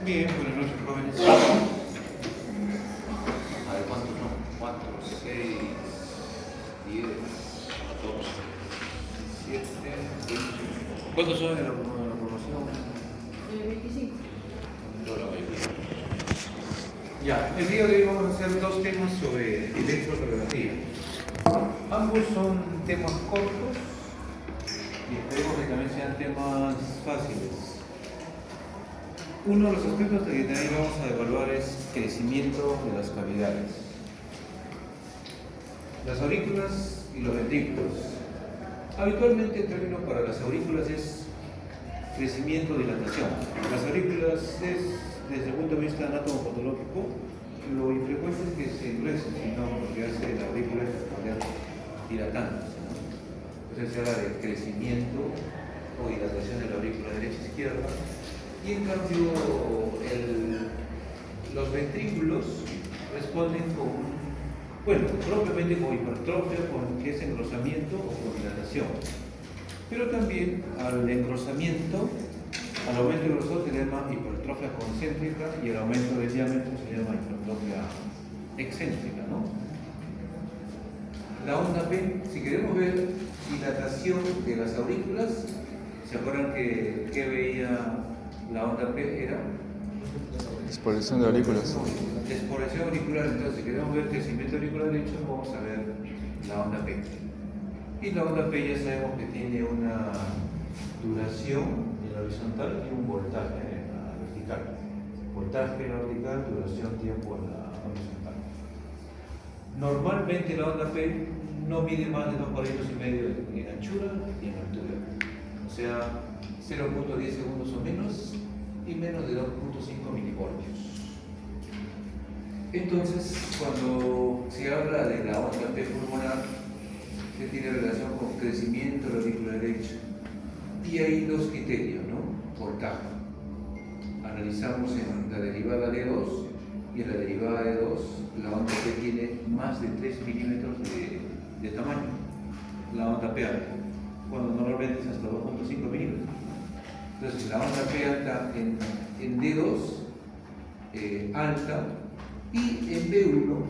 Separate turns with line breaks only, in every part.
Bien, buenas noches, jóvenes.
A ver, ¿cuántos son? 4, 6, 10, 14, 17, 20.
¿Cuántos son en la promoción?
25.
Yo la voy a decir.
Ya, el día de hoy vamos a hacer dos temas sobre electrocardiografía. Ambos son temas cortos y esperemos que también sean temas fáciles. Uno de los aspectos que también vamos a evaluar es crecimiento de las cavidades. Las aurículas y los ventrículos. Habitualmente el término para las aurículas es crecimiento, dilatación. Las aurículas es, desde el punto de vista anatomopatológico, lo infrecuente es que se endurecen, sino lo que hace la aurícula es poner dilatándose, ¿no? Entonces se habla de crecimiento o dilatación de la aurícula derecha e izquierda. Y en cambio, los ventrículos responden propiamente con hipertrofia, que es engrosamiento o con dilatación. Pero también al engrosamiento, al aumento del grosor se llama hipertrofia concéntrica y el aumento del diámetro se llama hipertrofia excéntrica, ¿no? La onda P, si queremos ver dilatación de las aurículas, ¿se acuerdan que veía la onda P? Era
Exploración de aurículas.
exploración auricular. Entonces, si queremos ver crecimiento auricular derecho, vamos a ver la onda P. Y la onda P ya sabemos que tiene una duración en la horizontal y un voltaje en la vertical. Voltaje en la vertical, duración, tiempo en la horizontal. Normalmente la onda P no mide más de 2,5 cuadritos en anchura y en altura. O sea, 0,10 segundos o menos y menos de 2,5 milivoltios. Entonces, cuando se habla de la onda P pulmonar, que tiene relación con crecimiento de la aurícula derecha, y hay dos criterios, ¿no? Voltaje. Analizamos en la derivada de 2 y en la derivada de 2 la onda P tiene más de 3 milímetros de tamaño, la onda P alta, cuando normalmente es hasta 2,5 milímetros. Entonces la onda P alta en D2 alta, y en B1,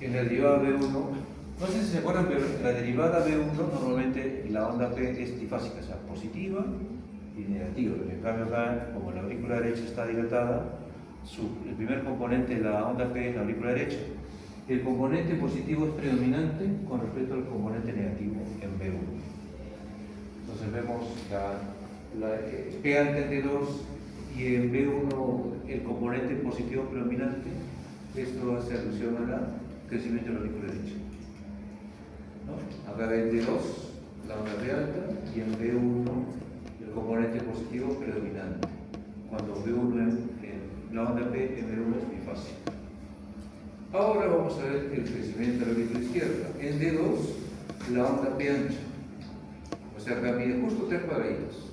en la derivada B1, no sé si se acuerdan, pero en la derivada B1 normalmente la onda P es trifásica, o sea, positiva y negativa. En cambio acá, como la aurícula derecha está dilatada, el primer componente de la onda P es la aurícula derecha. El componente positivo es predominante con respecto al componente negativo en B1. Entonces vemos la P alta en D2 y en B1 el componente positivo predominante. Esto hace alusión al crecimiento de la aurícula derecha, ¿no? Acá en D2 la onda P alta y en B1 el componente positivo predominante. Cuando B1 la onda P en B1 es bifásica. Ahora vamos a ver el crecimiento de la aurícula izquierda. En D2 la onda P ancha, o sea, acá mide justo 3 cuadraditos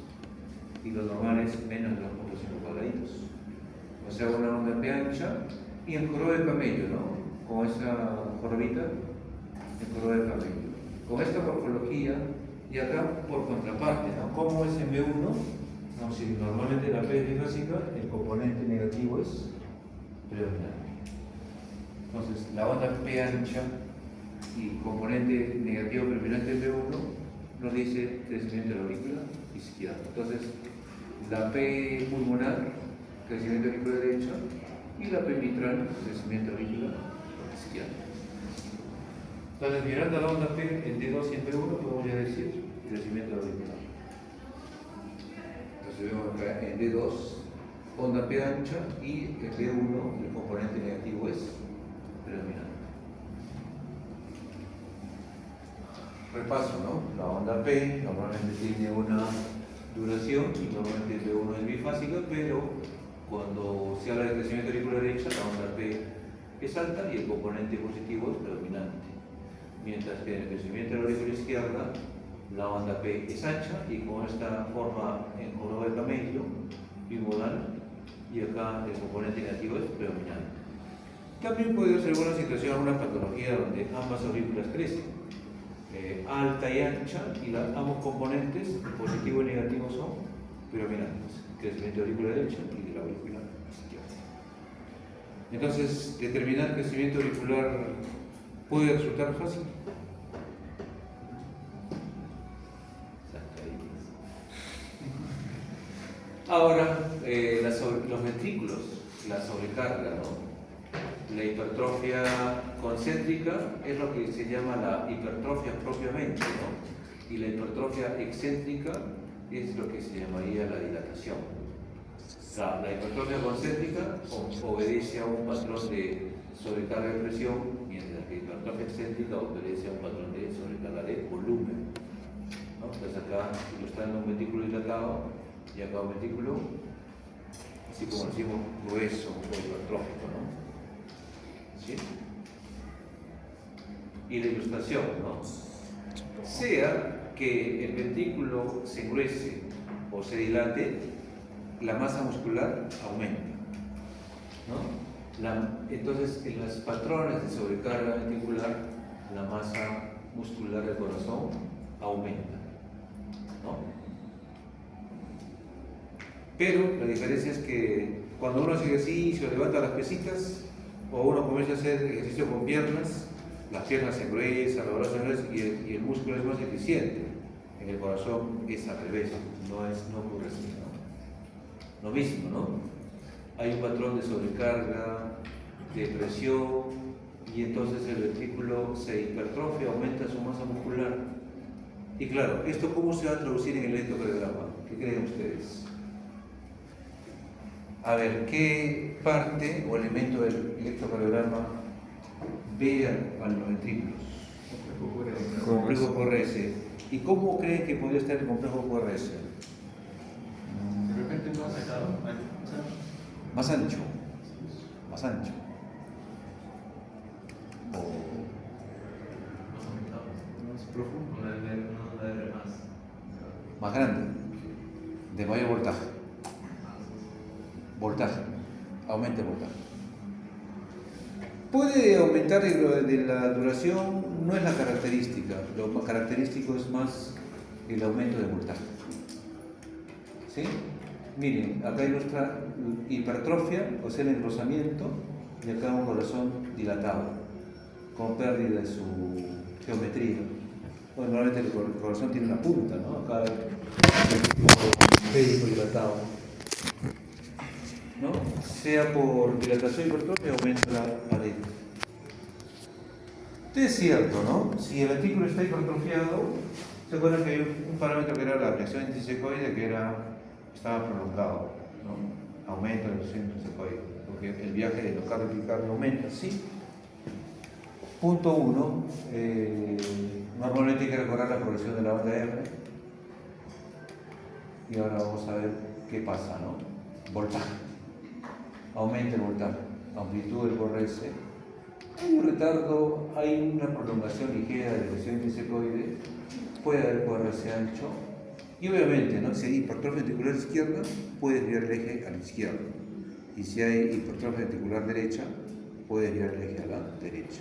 y lo normal es menos de 2,5 cuadraditos. O sea, una onda P ancha y en joroba de camello, ¿no? Con esa jorobita, en joroba de camello. Con esta morfología y acá por contraparte, ¿no? Como es en B1, no, si normalmente la P es bifásica, el componente negativo es predominante. Entonces, la onda P ancha y componente negativo predominante en B1 nos dice crecimiento de la aurícula izquierda. Entonces, la P pulmonar, crecimiento de la aurícula derecha, y la P mitral, crecimiento de la aurícula izquierda. Entonces, mirando a la onda P en D2 y en B1, podemos ya decir crecimiento de la aurícula. Entonces, vemos acá en D2, onda P ancha, y en B1 el componente negativo es predominante. Repaso, ¿no? La onda P normalmente tiene una duración y normalmente B1 es bifásica, pero cuando se habla de crecimiento de la aurícula derecha, la onda P es alta y el componente positivo es predominante. Mientras que en el crecimiento de la aurícula izquierda, la onda P es ancha y con esta forma en joroba de camello, bimodal, y acá el componente negativo es predominante. También puede ser una situación, una patología donde ambas aurículas crecen, alta y ancha, y ambos componentes, positivo y negativo, son predominantes, crecimiento de la aurícula derecha y de la aurícula Entonces, determinar crecimiento auricular puede resultar fácil. Ahora, los ventrículos, la sobrecarga, ¿no? La hipertrofia concéntrica es lo que se llama la hipertrofia propiamente, ¿no? Y la hipertrofia excéntrica es lo que se llamaría la dilatación. La hipertrofia concéntrica obedece a un patrón de sobrecarga de presión, mientras que la hipertrofia excéntrica obedece a un patrón de sobrecarga de volumen, ¿no? Entonces acá está en un ventrículo dilatado y acá un ventrículo, así como decimos, grueso o hipertrófico, ¿no? ¿Sí? Y la ilustración, ¿no? Sea que el ventrículo se engruese o se dilate, la masa muscular aumenta, ¿no? Entonces, en los patrones de sobrecarga ventricular, la masa muscular del corazón aumenta, ¿no? Pero la diferencia es que cuando uno hace ejercicio, levanta las pesitas, o uno comienza a hacer ejercicio con piernas, las piernas se engruesan, los brazos se engruesan y el músculo es más eficiente. En el corazón es al revés, no ocurre así, ¿no? Lo mismo, ¿no? Hay un patrón de sobrecarga, de presión, y entonces el ventrículo se hipertrofia, aumenta su masa muscular. Y claro, ¿esto cómo se va a traducir en el electrocardiograma? ¿Qué creen ustedes? A ver, ¿qué parte o elemento del electrocardiograma ve a los ventrículos? Complejo QRS. ¿Y cómo creen que podría estar el complejo QRS?
De repente no sacado,
Más ancho. Más ancho.
más profundo, una R más.
Más grande. De mayor voltaje. Voltaje. Aumenta el voltaje. Puede aumentar de la duración, no es la característica. Lo más característico es más el aumento de voltaje. ¿Sí? Miren, acá ilustra hipertrofia, o sea, el engrosamiento, y acá un corazón dilatado, con pérdida de su geometría. Bueno, normalmente el corazón tiene una punta, ¿no? Acá el périco dilatado, ¿no? Sea por dilatación hipertrofia, aumenta la letra. Es cierto, ¿no? Si el ventrículo está hipertrofiado, se acuerdan que hay un parámetro que era la presión intrínsecoide que estaba prolongado, ¿no? Aumenta la presión intrínsecoide, porque el viaje de endocardio y epicardio aumenta, ¿sí? Punto 1, normalmente hay que recordar la progresión de la banda R, y ahora vamos a ver qué pasa, ¿no? Voltaje, aumenta el voltaje, amplitud del QRS, hay un retardo, hay una prolongación ligera de la presión intrínsecoide, puede haber QRS ancho, y obviamente, ¿no? Si hay hipertrofia ventricular izquierda, puede desviar el eje a la izquierda, y si hay hipertrofia ventricular derecha, puede desviar el eje a la derecha.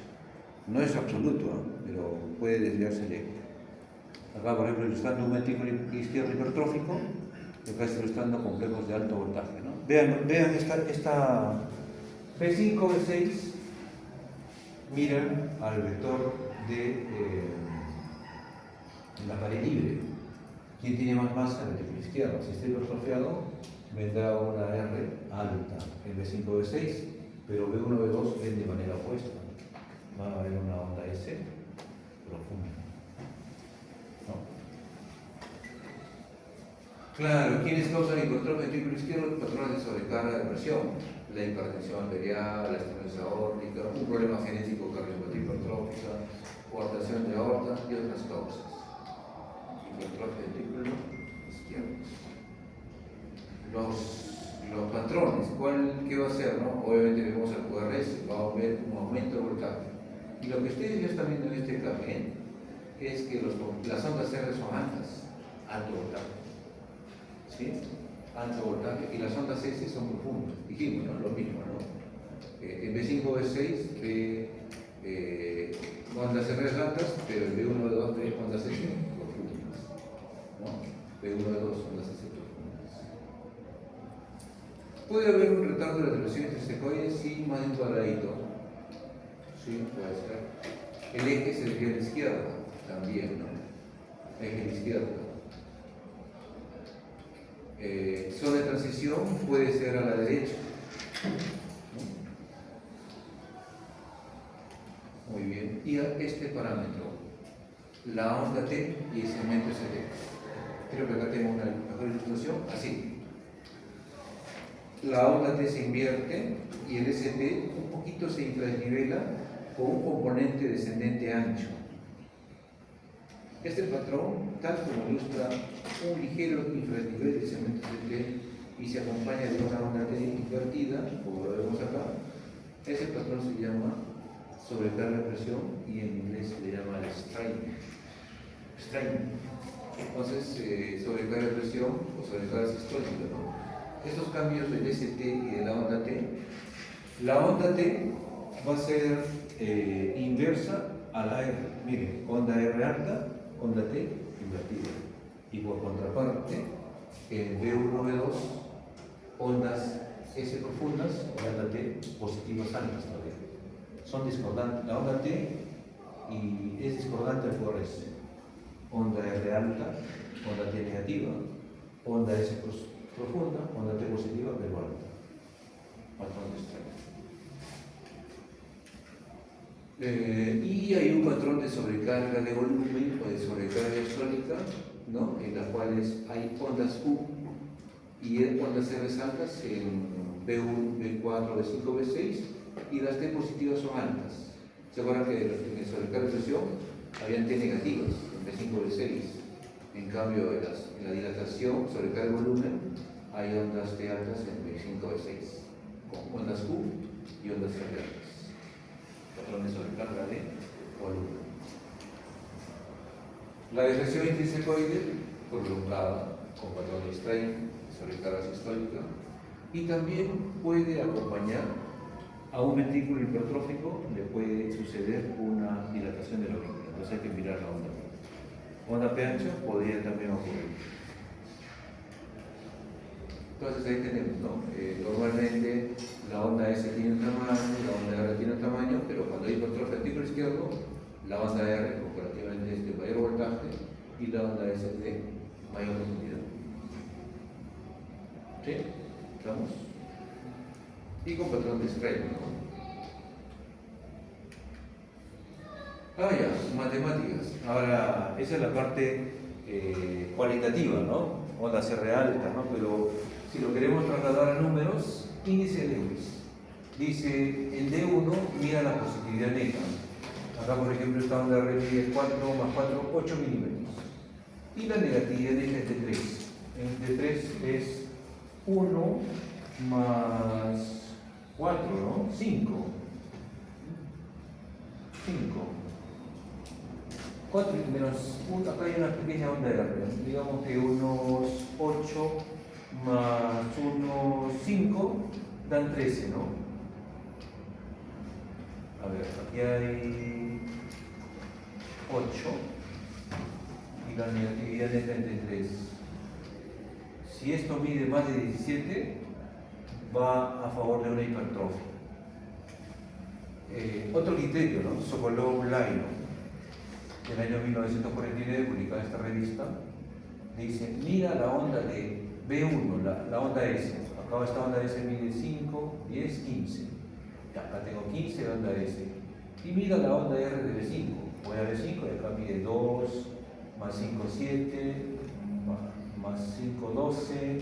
No es absoluto, ¿no? Pero puede desviarse el eje. Acá, por ejemplo, ilustrando un ventrículo izquierdo hipertrófico, y acá está ilustrando complejos de alto voltaje, ¿no? Vean esta P5, P6, miran al vector de la pared libre. ¿Quién tiene más masa? El ventrículo izquierdo. Si está hipertrofiado, vendrá una R alta, el B5, B6, pero B1, B2 ven de manera opuesta. Va a haber una onda S profunda. ¿No? Claro, ¿quiénes causan hipertrofia ventrículo izquierdo? Patrones de sobrecarga de presión, la hipertensión arterial, la estenosis aórtica, un problema genético cardiopatía hipertrófica, coartación de aorta y otras causas. Hipertrofia ventrículo izquierdo. Los patrones, ¿qué va a hacer? ¿No? Obviamente vemos el QRS, va a haber un aumento de voltaje. Y lo que ustedes ya están viendo en este examen es que las ondas R son altas, alto voltaje. ¿Sí? Alto voltaje. Y las ondas S son profundas. Dijimos, ¿no? Lo mismo, ¿no? En B5, B6 ve ondas R altas, pero en B1, B2 ve ondas S profundas. ¿No? B1, B2 ondas S profundas. Puede haber un retardo de la relación entre secoides, sí, más de un cuadradito. Sí, puede ser. El eje sería a la izquierda, también, ¿no? Eje a la izquierda. Zona de transición puede ser a la derecha. ¿No? Muy bien. Y a este parámetro, la onda T y el segmento ST. Creo que acá tengo una mejor ilustración. Así. La onda T se invierte y el ST un poquito se infranivela con un componente descendente ancho. Este patrón, tal como ilustra un ligero infranivel de segmento ST y se acompaña de una onda T invertida, como lo vemos acá, ese patrón se llama sobrecarga de presión y en inglés se le llama strain. Entonces, sobrecarga de presión o sobrecarga sistólica, ¿no? Estos cambios del ST y de la onda T va a ser inversa a la R. Miren, onda R alta, onda T invertida. Y por contraparte, en B1, B2, ondas S profundas, onda T positivas altas todavía. Son discordantes. La onda T y es discordante por S. Onda R alta, onda T negativa, onda S profunda, onda T positiva, B alta. Patrón de estrella. Y hay un patrón de sobrecarga de volumen o de sobrecarga electrónica, ¿no? En las cuales hay ondas U y ondas R altas en B1, B4, B5, B6 y las T positivas son altas. ¿Se acuerdan que en el sobrecarga de presión habían T negativas en B5, B6? En cambio, en la dilatación, sobrecarga de volumen, hay ondas T altas en B5, B6 con ondas Q y ondas R altas. Patrón de sobrecarga de volumen. La deflexión intrinsecoide prolongada con patrón de strain, sobrecarga sistólica, y también puede acompañar a un ventrículo hipertrófico, le puede suceder una dilatación de la aurícula. Entonces hay que mirar la onda P. Onda P ancha podría también ocurrir. Entonces ahí tenemos, ¿no? Normalmente la onda S tiene un tamaño, la onda R tiene un tamaño, pero cuando hay hipertrofia ventrículo izquierdo, la onda R comparativamente es de mayor voltaje y la onda S es de mayor profundidad. ¿Sí? ¿Estamos? Y con patrón de strain, ¿no? Ya, matemáticas. Ahora, esa es la parte cualitativa, ¿no? Ondas R altas, ¿no? Pero si lo queremos trasladar a números, índice de Lewis. Dice, el D1 mira la positividad neta. Acá, por ejemplo, esta onda R mide 4 más 4, 8 milímetros. Y la negatividad neta es de 3. El de 3 es 1 más 4, ¿no? 5. 4 menos 1, acá hay una pequeña onda de R. Digamos que unos 8 más unos 5 dan 13, ¿no? A ver, aquí hay 8 y la negatividad neta es de 3. Si esto mide más de 17, va a favor de una hipertrofia. Otro criterio, ¿no? Sokolov-Laino, del año 1949, publicada esta revista, dice, mira la onda de B1, la onda S. Acá esta onda S mide 5, 10, 15. Y acá tengo 15 de onda S. Y mira la onda R de B5. Voy a B5 y acá mide 2, más 5, 7, más 5, 12,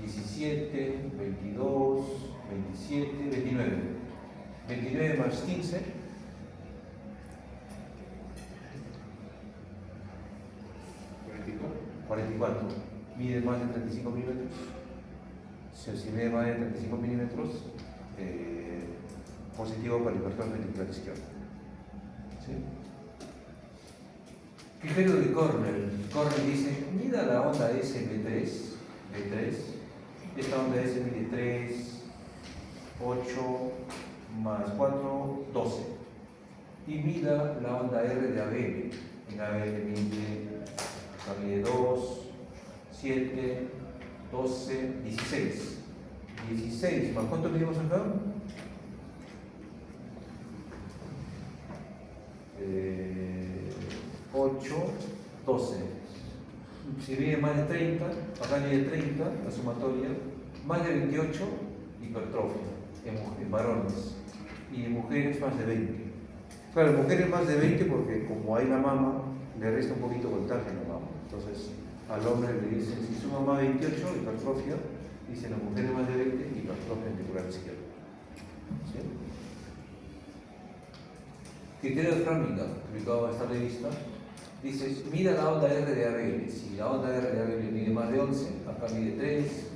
17, 22, 27, 29. 29 más 15. 44. Mide más de 35 milímetros. Si mide más de 35 milímetros, positivo para el hipertrofia ventricular izquierdo. ¿Sí? Criterio de Cornell. Cornell dice, mira la onda S B3. Esta onda S mide 3, 8, más 4, 12. Y mida la onda R de ABL. En ABL mide 2, 7, 12, 16. 16 más, ¿cuánto medimos acá? 8, 12. Si viene más de 30, acá viene 30, la sumatoria, más de 28, hipertrofia, en varones, y en mujeres más de 20. Claro, en mujeres más de 20 porque como hay la mama, le resta un poquito voltaje a la mama. Entonces, al hombre le dicen, si suma más de 28, hipertrofia, dicen las mujeres más de 20, hipertrofia ventricular izquierda. ¿Sí? Criterio de Framingham, publicado en esta revista, dice, mira la onda R de Abel. Si la onda R de Abel mide más de 11, acá mide 3,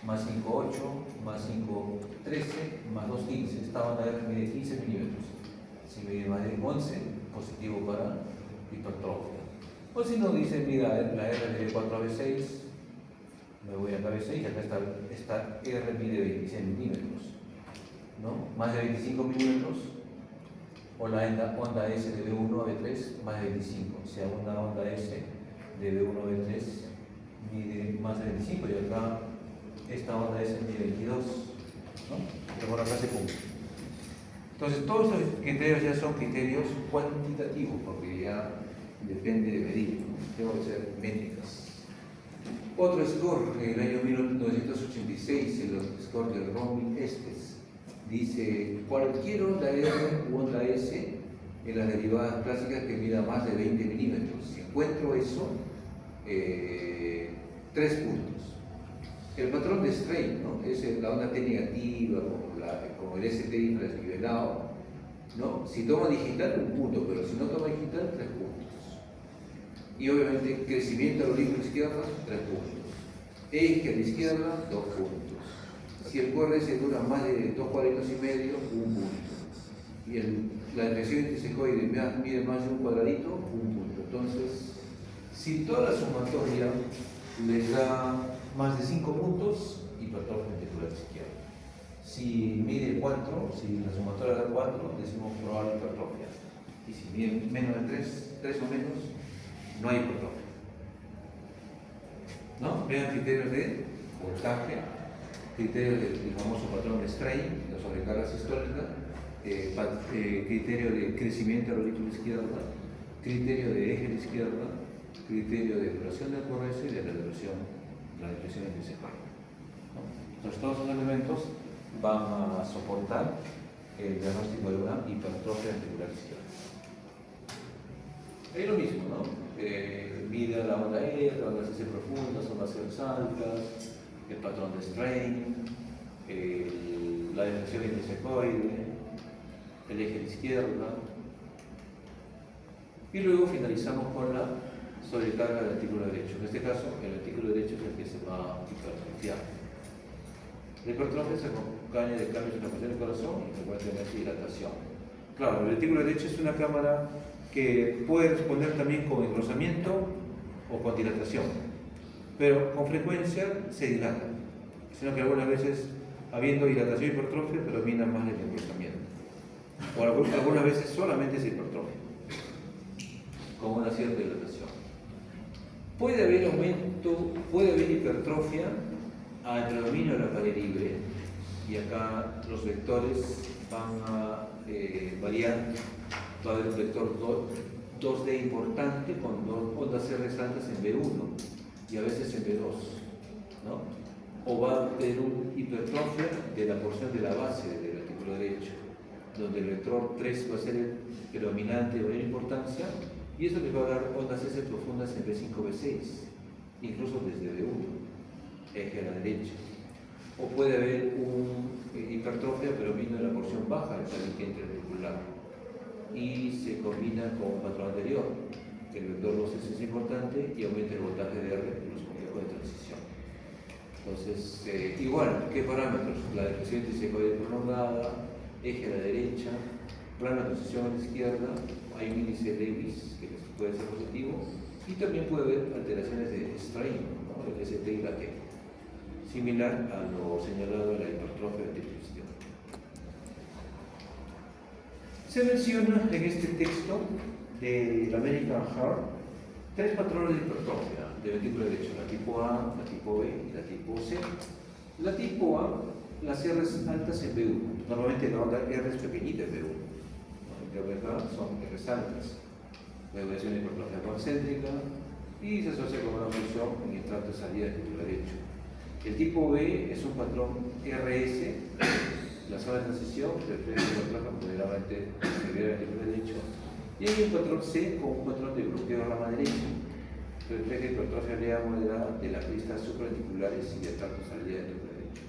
más 5, 8, más 5, 13, más 2, 15. Esta onda R mide 15 milímetros. Si mide más de 11, positivo para hipertrofia. O si no, dice, mira, la R mide 4 a B6, me voy a B6, y acá esta R mide 26 milímetros, ¿no? Más de 25 milímetros, o la onda S de B1 a B3, más de 25. O sea, una onda S de B1 a B3 mide más de 25, y acá esta onda S mide 22, ¿no? Pero por acá se cumple. Entonces, todos estos criterios ya son criterios cuantitativos, porque ya depende de medir, ¿no? Tengo que ser métricas. Otro score, en el año 1986, el score de Romy Estes, dice, cualquier onda R u onda S en las derivadas clásicas que mida más de 20 milímetros. Si encuentro eso, 3 puntos. El patrón de strain, ¿no? Es la onda T negativa, como el ST infranivelado, ¿no? Si toma digital, 1 punto, pero si no toma digital, 3 puntos. Y obviamente, crecimiento a la aurícula izquierda, 3 puntos. Eje a la izquierda, 2 puntos. Si el QRS dura más de 2 cuadraditos y medio, 1 punto. Y la depresión intrasescoide mide más de un cuadradito, 1 punto. Entonces, si toda la sumatoria les da más de 5 puntos, hipertrofia ventricular izquierda. Si mide 4, si la sumatoria da 4, decimos probable hipertrofia. Y si mide menos de 3 o menos, no hay hipertrofia. ¿No? Vean criterios de voltaje, criterios del famoso patrón de strain, la sobrecarga sistólica, criterio de crecimiento de la aurícula izquierda, criterio de eje a la izquierda, criterio de duración del QRS y de la depresión intrasescoide. ¿No? Entonces, todos esos elementos van a soportar el diagnóstico de una hipertrofia ventricular izquierda. Es lo mismo, ¿no? Mide la onda E, las ondas S profundas, ondas C altas, el patrón de strain, la depresión intrasescoide, el eje a la izquierda. Y luego finalizamos con la sobrecarga del artículo derecho. En este caso, el artículo derecho es el que se va a hipertrofiar. La hipertrofia se acompaña de cambios en la función del corazón y frecuentemente dilatación. Claro, el artículo derecho es una cámara que puede responder también con engrosamiento o con dilatación, pero con frecuencia se dilata, sino que algunas veces, habiendo dilatación y hipertrofia, predomina más el engrosamiento, o algunas veces solamente es hipertrofia, con una cierta dilatación. Puede haber aumento, puede haber hipertrofia al predominio de la pared libre, y acá los vectores van a variar. Va a haber un vector 2D importante con ondas R altas en B1 y a veces en B2, ¿no? O va a tener una hipertrofia de la porción de la base del artículo derecho, donde el vector 3 va a ser el predominante de mayor importancia, y eso le va a dar ondas S profundas en B5, B6, incluso desde B1, eje a la derecha. O puede haber una hipertrofia pero vino de la porción baja del tabique interventricular y se combina con un patrón anterior. El vector 2S es importante y aumenta el voltaje de R en los complejos de transición. Entonces, igual, ¿qué parámetros? La depresión intrasescoide prolongada, eje a la derecha, plano de transición a la izquierda, hay un índice de Lewis que puede ser positivo, y también puede haber alteraciones de strain, ¿no? El ST y la T, similar a lo señalado en la hipertrofia ventricular izquierda. Se menciona en este texto del American Heart 3 patrones de hipertrofia de ventrículo derecho, la tipo A, la tipo B y la tipo C. La tipo A las R's altas en B1. Normalmente la onda R es pequeñita en B1. En cambio acá son R's altas. Luego es una hipertrofia concéntrica y se asocia con una función en el tracto de salida del núcleo derecho. El tipo B es un patrón RS, la zona de transición, refleja la placa moderadamente severa del núcleo derecho. Y hay un patrón C con un patrón de bloqueo de rama derecha, refleja hipertrofia lea moderada de las pistas supraarticulares y del tracto de salida del núcleo derecho.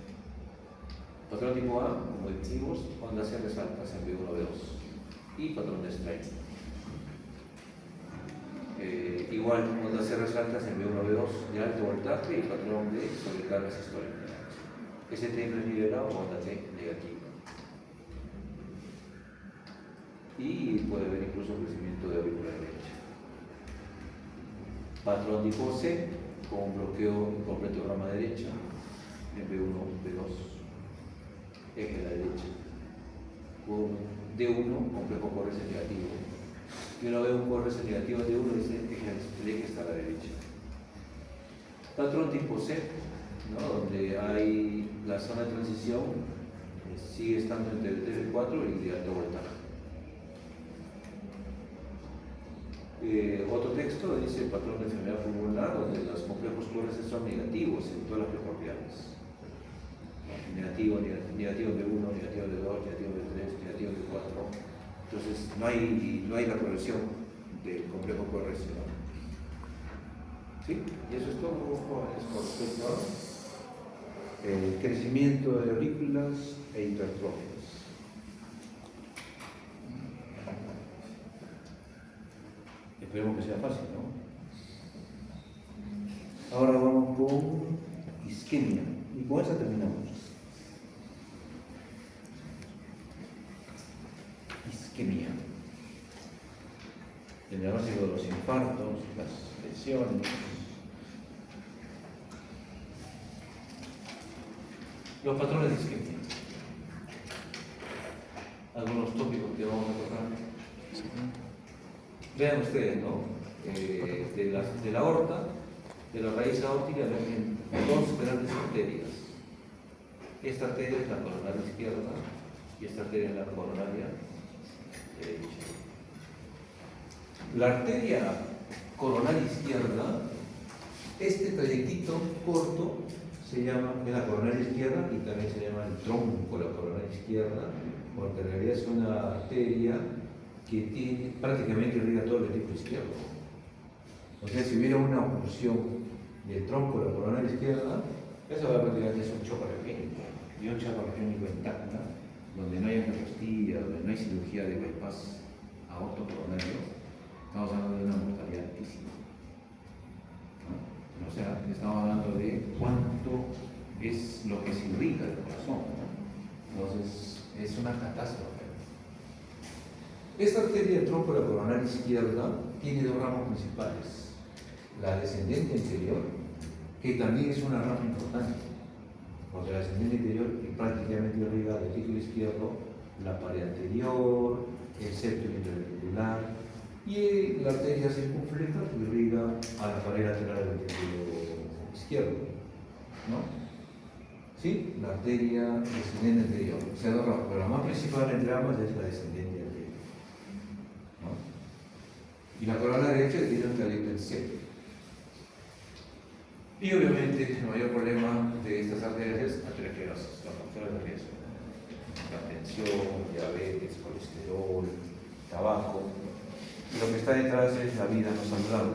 Patrón tipo A, como decimos, ondas R altas en B1-B2 y patrón de strain. Igual, ondas R altas en B1-B2 de alto voltaje y patrón de sobrecargas históricas. ST no es nivelado o onda T negativa. Y puede haber incluso crecimiento de aurícula derecha. Patrón tipo C con un bloqueo incompleto de rama derecha en B1-B2, eje a la derecha. Con D1, complejo correse negativo. Y uno ve un correse negativo de D1 y dice el eje está a la derecha. Patrón tipo C, ¿no? Donde hay la zona de transición, sigue estando entre el T4 y de alto voltaje. Otro texto dice patrón de enfermedad pulmonar, donde los complejos correses son negativos en todas las primordiales. Negativo de 1, negativo de 2, negativo de 3, negativo de 4. Entonces no hay la corrección del complejo corresivo. ¿Sí? Y eso es todo, jóvenes, con respecto al crecimiento de aurículas e hipertrofias. Esperemos que sea fácil, ¿no? Ahora vamos con isquemia. Y con esa terminamos. Isquemia. El diagnóstico de los infartos, las lesiones. Los patrones de isquemia. Algunos tópicos que vamos a tocar. Vean ustedes, ¿no? De la aorta, de la raíz aórtica, emergen dos grandes arterias. Esta arteria es la coronaria izquierda y esta arteria es la coronaria derecha. La arteria coronaria izquierda, este trayectito corto se llama la coronaria izquierda y también se llama el tronco de la coronaria izquierda, porque en realidad es una arteria que prácticamente irriga todo el ventrículo izquierdo. O sea, si hubiera una oclusión del tronco de la coronaria izquierda, eso va prácticamente es un choque arqueónico. Y un choque arqueónico intacta, donde no hay angioplastia, donde no hay cirugía de bypass aortocoronario, estamos hablando de una mortalidad altísima. ¿No? O sea, estamos hablando de cuánto es lo que se irriga el corazón, ¿no? Entonces, es una catástrofe. Esta arteria del tronco de la coronaria izquierda tiene dos ramas principales. La descendente anterior, que también es una rama importante, porque la descendente anterior prácticamente irriga el ventrículo izquierdo, la pared anterior, el septo interventricular, y la arteria circunfleja irriga a la pared lateral del ventrículo izquierdo, ¿no? ¿Sí? La arteria descendente anterior, o sea, dos ramas, pero la más principal entre ambas es la descendente anterior, ¿no? Y la corona derecha tiene un trayecto en C. Y obviamente el mayor problema de estas arterias es aterosclerosis, los factores de riesgo. La tensión, diabetes, colesterol, tabaco. Y lo que está detrás es la vida no saludable.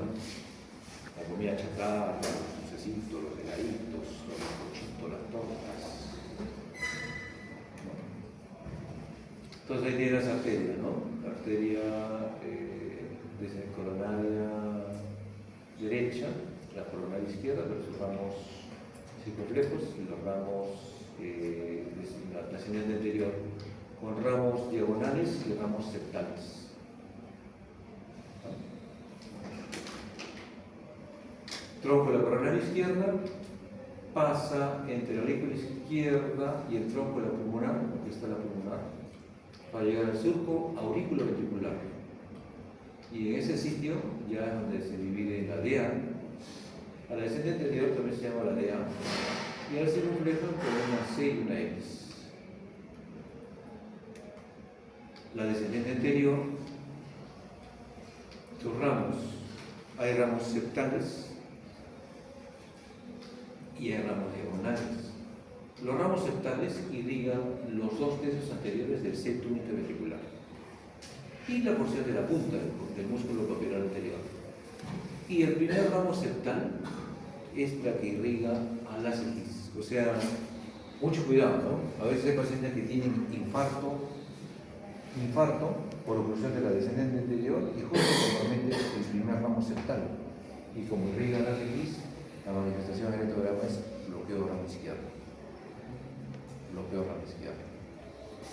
La comida chatarra, los dulcecitos, los heladitos, los bizcochitos, las tortas. Entonces ahí tiene las arterias, ¿no? La arteria desde coronaria derecha, la coronaria izquierda, pero sus ramos circunflejos y los ramos la ascendente anterior, con ramos diagonales y ramos septales. Tronco de la coronaria izquierda pasa entre la aurícula izquierda y el tronco de la pulmonar, aquí está la pulmonar, para llegar al surco auriculoventricular. Y en ese sitio ya es donde se divide la DEA. A la descendente anterior también se llama la DEA, y ahora se reflejan con una C y una X. La descendente anterior, sus ramos, hay ramos septales y hay ramos diagonales. Los ramos septales irrigan los 2 tercios anteriores del septum interventricular y la porción de la punta del músculo papillar anterior. Y el primer ramo septal es la que irriga a las X. O sea, mucho cuidado, ¿no? A veces hay pacientes que tienen infarto por oclusión de la descendente anterior y justo normalmente el primer ramo septal. Y como irriga las X, la manifestación del electrograma es bloqueo ramo izquierdo. Bloqueo ramo izquierdo.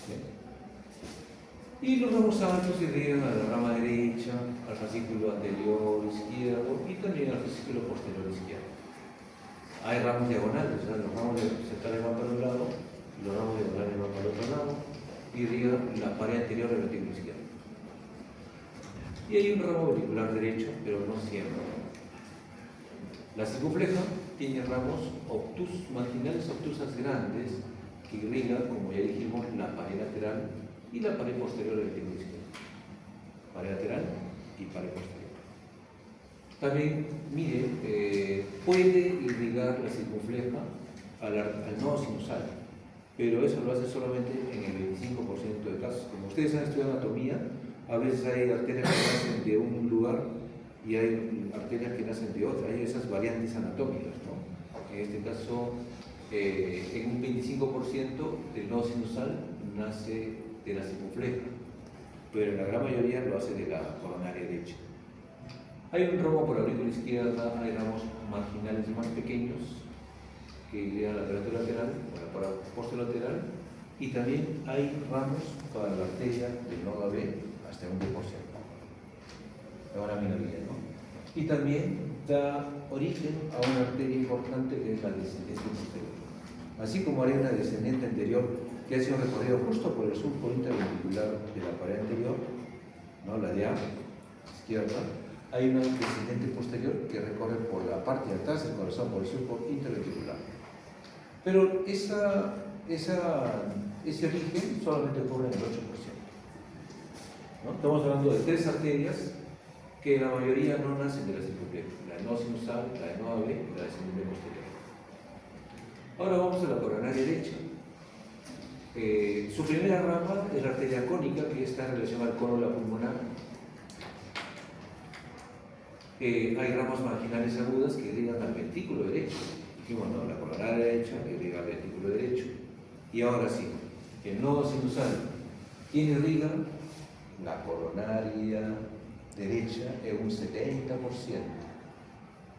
¿Bien? Y los ramos altos irrigan a la rama derecha, al fascículo anterior izquierdo y también al fascículo posterior izquierdo. Hay ramos diagonales, o sea, los ramos septales van para un lado, los ramos diagonales van para el otro lado, y irrigan la pared anterior del ventículo izquierdo. Y hay un ramo ventricular derecho, pero no siempre. La circunfleja tiene ramos marginales obtusas grandes que irrigan, como ya dijimos, la pared lateral y la pared posterior del ventículo izquierdo. Pared lateral y pared posterior. También, mire, puede irrigar la circunfleja al nodo sinusal, pero eso lo hace solamente en el 25% de casos. Como ustedes han estudiado anatomía, a veces hay arterias que nacen de un lugar y hay arterias que nacen de otra, hay esas variantes anatómicas, ¿no? En este caso, en un 25% del nodo sinusal nace de la circunfleja, pero en la gran mayoría lo hace de la coronaria derecha. Hay un ramo por la aurícula izquierda, hay ramos marginales más pequeños que irrigan la pared lateral o la posterolateral, y también hay ramos para la arteria del nodo AB hasta un 10%. Es una minoría, ¿no? Y también da origen a una arteria importante que es la descendente posterior. Así como hay una descendente anterior que hace un recorrido justo por el surco interventricular de la pared anterior, ¿no? La de A, izquierda, hay una descendente posterior que recorre por la parte de atrás del corazón, por el surco interventricular. Pero ese origen solamente ocurre en el 8%. ¿No? Estamos hablando de 3 arterias que la mayoría no nacen de la circunfleja: la de nodo sinusal, la de nodo AB y la descendente posterior. Ahora vamos a la coronaria derecha. Su primera rama es la arteria cónica, que está en relación al cono de la pulmonar. Hay ramas marginales agudas que irrigan al ventrículo derecho. Dijimos, no, la coronaria derecha irriga al ventrículo derecho. Y ahora sí, el nodo sinusal, ¿quién irriga? La coronaria derecha en un 70%,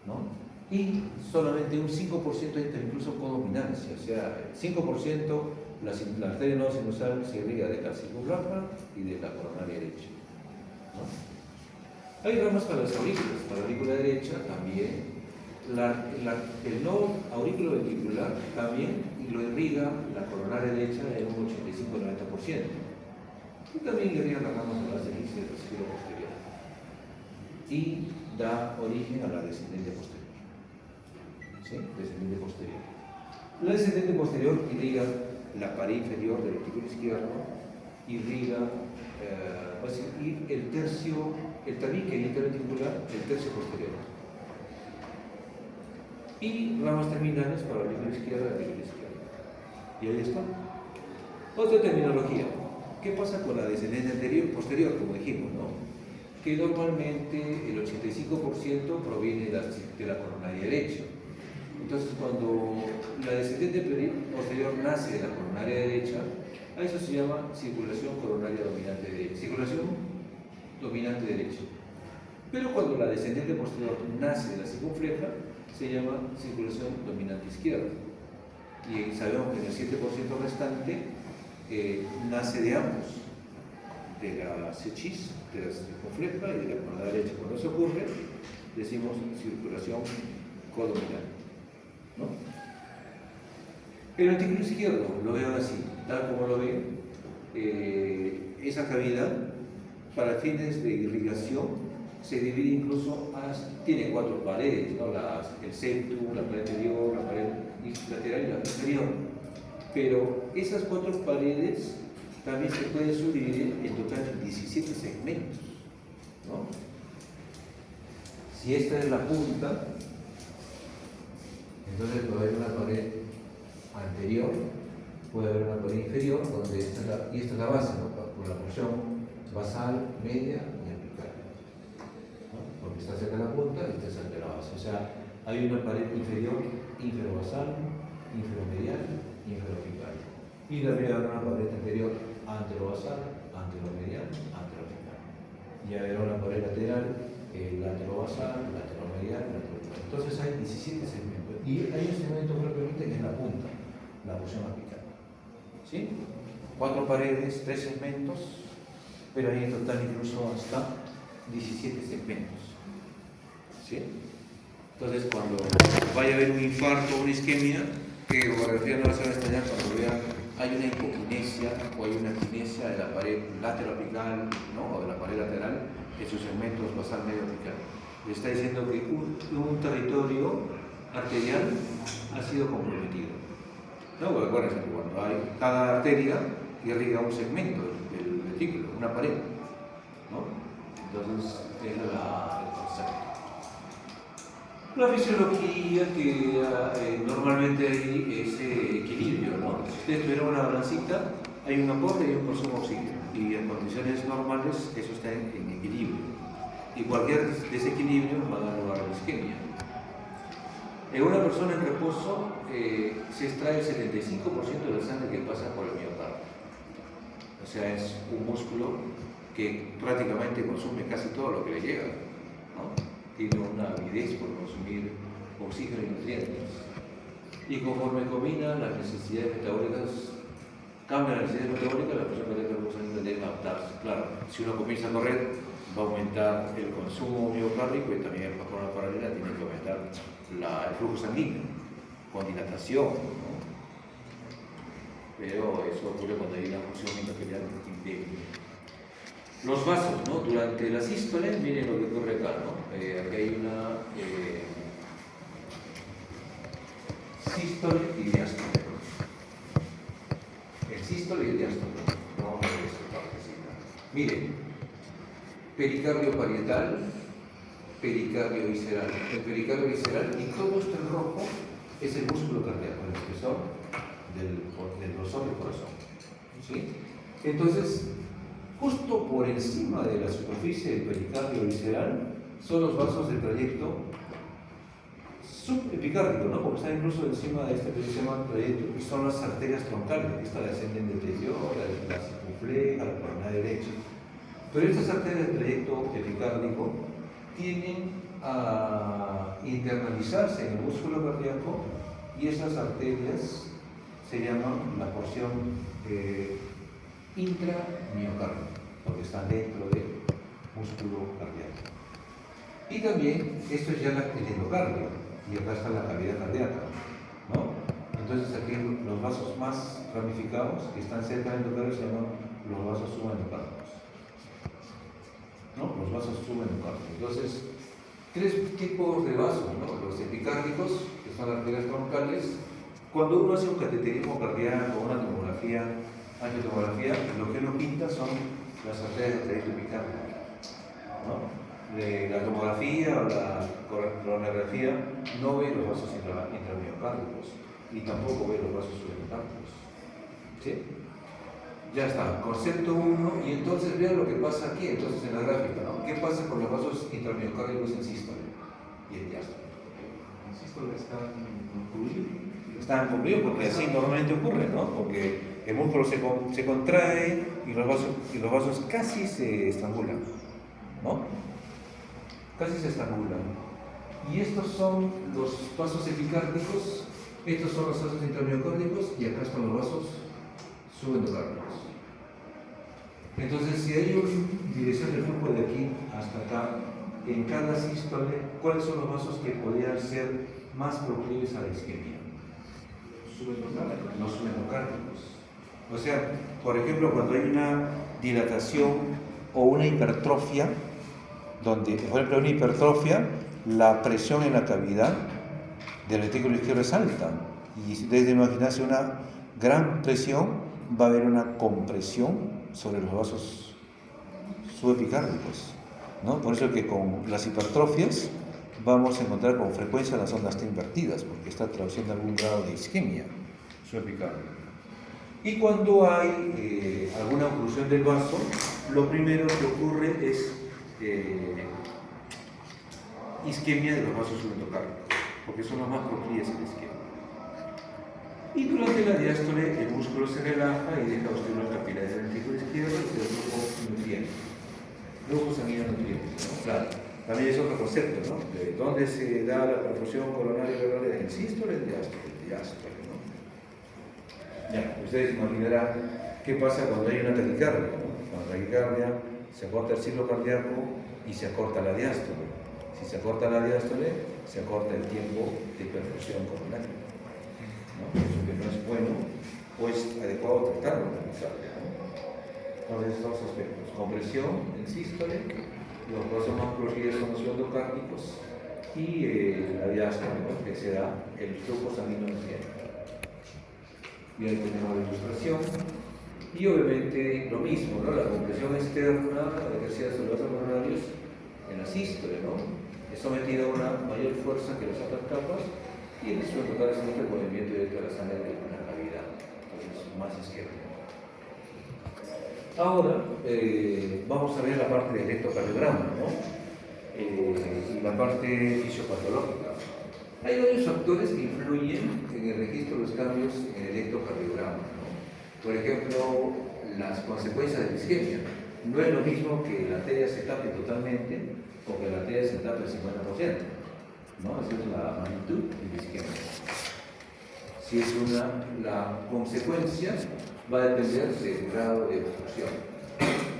¿no? Y solamente un 5% entra incluso codominancia, o sea, 5% la arteria nodo sinusal se irriga de la circunfleja y de la coronaria derecha, ¿no? Hay ramas para las aurículas. Para la aurícula derecha también, el nodo auriculoventricular también lo irriga la coronaria derecha en un 85-90%. Y también irriga las ramas de las X del fascículo posterior. Y da origen a la descendente posterior. ¿Sí? Descendente posterior. La descendente posterior irriga la pared inferior del ventículo izquierdo, irriga el tabique interventricular, el tercio posterior. Y ramas terminales para la aurícula izquierda y la aurícula izquierda. Y ahí está. Otra terminología. ¿Qué pasa con la descendente posterior, como dijimos, ¿no? Que normalmente el 85% proviene de la coronaria derecha. Entonces, cuando la descendente posterior nace de la coronaria derecha, a eso se llama circulación coronaria dominante derecha. Circulación dominante derecha. Pero cuando la descendente posterior nace de la circunfleja, se llama circulación dominante izquierda. Y sabemos que en el 7% restante nace de ambos, de la CHIS, de la circunfleja y de la coronaria derecha. Cuando eso ocurre, decimos circulación codominante, ¿no? El ventículo izquierdo lo veo así, tal como lo ven. Esa cavidad, para fines de irrigación, se divide incluso, tiene 4 paredes, ¿no? El septum, la pared anterior, la pared lateral y la inferior. Pero esas 4 paredes también se pueden subdividir en total en 17 segmentos, ¿no? Si esta es la punta, entonces puede haber una pared anterior, puede haber una pared inferior, donde esta es la base, ¿no? Por la porción basal, media y apical, ¿no? Porque está cerca de la punta y está cerca de la base. O sea, hay una pared inferior, inferobasal, inferomedial, inferoapical. Y también habrá una pared anterior, anterobasal, anteromedial, anteroapical. Y habrá una pared lateral, laterobasal, lateromedial, lateroapical. Entonces hay 17 segmentos. Y hay un segmento propiamente que es la punta, la porción apical. ¿Sí? 4 paredes, 3 segmentos, pero hay en total incluso hasta 17 segmentos. ¿Sí? Entonces, cuando vaya a haber un infarto o una isquemia, que ecografía no la se va a extrañar cuando vean hay una hipoquinesia o hay una quinesia de la pared lateroapical, ¿no? O de la pared lateral en sus segmentos basal medio apical. Le está diciendo que un territorio arterial ha sido comprometido. ¿No? Porque acuérdense que cuando hay cada arteria irriga un segmento del retículo, una pared, ¿no? Entonces, es el concepto. La fisiología que normalmente hay ese equilibrio, ¿no? Si ustedes tuvieran una balancita, hay un aporte y un consumo de oxígeno. Y en condiciones normales eso está en equilibrio. Y cualquier desequilibrio va a dar lugar a la isquemia. En una persona en reposo se extrae el 75% de la sangre que pasa por el miocardio. O sea, es un músculo que prácticamente consume casi todo lo que le llega, ¿no? Tiene una avidez por consumir oxígeno y nutrientes. Y conforme combina las necesidades metabólicas, cambia las necesidades metabólicas, la persona que debe adaptarse. Claro, si uno comienza a correr, va a aumentar el consumo miocárdico y también de forma paralela tiene que aumentar el flujo sanguíneo, con dilatación, ¿no? Pero eso ocurre cuando hay una función endotelial débil. Los vasos, ¿no? Durante la sístole, miren lo que ocurre acá, ¿no? Aquí hay una sístole y diástole. El sístole y el diástole. Vamos a ver esta partecita. Miren, pericardio parietal, pericardio visceral. El pericardio visceral y todo esto en rojo es el músculo cardíaco, el espesor del grosor del corazón. ¿Sí? Entonces, justo por encima de la superficie del pericardio visceral son los vasos del trayecto subepicárdico, ¿no? Porque están incluso encima de este que se llama trayecto y son las arterias troncales, estas descienden del deterioro, la circunfleja, la coronaria derecha. Pero estas arterias del trayecto epicárdico tienden a internalizarse en el músculo cardíaco y esas arterias se llaman la porción intramiocardio, porque están dentro del músculo cardíaco. Y también esto es ya el endocardio, y acá está la cavidad cardíaca, ¿no? Entonces aquí los vasos más ramificados que están cerca del endocardio se llaman los vasos subendocardios, ¿no? Los vasos subendocardios. Entonces, 3 tipos de vasos, ¿no? Los epicárdicos, que son las arterias troncales. Cuando uno hace un cateterismo cardíaco o una tomografía, angiotomografía, lo que uno pinta son las arterias del trayecto epicárdico, ¿no? La tomografía o la coronariografía no ve los vasos intramiocárdicos y tampoco ve los vasos subendocárdicos. ¿Sí? Ya está, concepto 1, y entonces vean lo que pasa aquí, entonces en la gráfica, ¿no? ¿Qué pasa con los vasos intramiocárdicos en sístole y en diástole?
En sístole están concluidos.
Están concluidos porque así normalmente ocurre, ¿no? Porque el músculo se contrae y los vasos casi se estrangulan, ¿no? Casi se estrangulan. Y estos son los vasos epicárdicos, estos son los vasos intramiocárdicos y acá están los vasos subendocárdicos. Entonces, si hay una dirección del flujo de aquí hasta acá, en cada sístole, ¿cuáles son los vasos que podrían ser más proclives a la isquemia? Los subendocárdicos. O sea, por ejemplo, cuando hay una dilatación o una hipertrofia, donde, por ejemplo, una hipertrofia, la presión en la cavidad del retículo izquierdo es alta
Y si ustedes imaginarse una gran presión, va a haber una compresión sobre los vasos subepicárdicos, ¿no? Por eso que con las hipertrofias vamos a encontrar con frecuencia las ondas T invertidas, porque está traduciendo algún grado de isquemia subepicárdica. Y cuando hay alguna oclusión del vaso, lo primero que ocurre es isquemia de los vasos subendocárdicos, porque son los más proclives a la isquemia. Y durante la diástole el músculo se relaja y deja obstruir los capilares del ventrículo izquierdo y del flujo nutriente. Flujo sanguíneo nutriente, ¿no? Claro. También es otro concepto, ¿no? De dónde se da la perfusión coronaria y renal, en sístole, en diástole, ¿no? Ya, ustedes imaginarán qué pasa cuando hay una taquicardia, ¿no? Con la taquicardia se acorta el ciclo cardíaco y se acorta la diástole. Si se acorta la diástole, se acorta el tiempo de perfusión coronaria, ¿no? Eso que no es bueno, pues adecuado tratarlo la taquicardia, ¿no? Entonces, dos aspectos: compresión en sístole, los vasos más proclives son los endocárdicos, y la diástole, ¿no? Que se da el flujo sanguíneo nutriente. Y ahí tenemos la ilustración. Y obviamente lo mismo, ¿no? La compresión externa ejercida sobre los vasos coronarios en la sístole, ¿no? Es sometida a una mayor fuerza que las otras capas, y en el endocárdico se nota el movimiento directo de la sangre de una cavidad, entonces más izquierda. Ahora vamos a ver la parte del electrocardiograma, ¿no? Y la parte fisiopatológica. Hay varios factores que influyen en el registro de los cambios en el electrocardiograma, ¿no? Por ejemplo, las consecuencias de la isquemia. No es lo mismo que la arteria se tape totalmente o que la arteria se tape el 50%, ¿no? Esa es la magnitud de la isquemia. Si es la consecuencia va a depender del grado de obstrucción.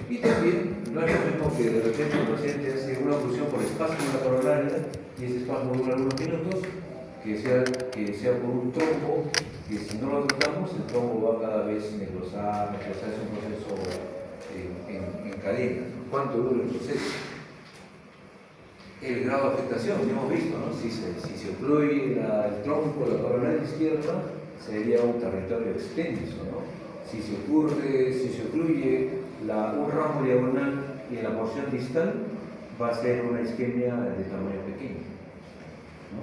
Y también no es lo mismo que de repente el paciente hace una obstrucción por espasmo de la coronaria y ese espasmo dura algunos minutos, que sea por un trombo, que si no lo tratamos el trombo va cada vez necrosar, es un proceso en cadena. ¿Cuánto dura el proceso? El grado de afectación, ya hemos visto, ¿no? Si se ocluye el tronco, la coronaria izquierda, sería un territorio extenso, ¿no? Si se ocluye un ramo diagonal y en la porción distal, va a ser una isquemia de tamaño pequeño, ¿no?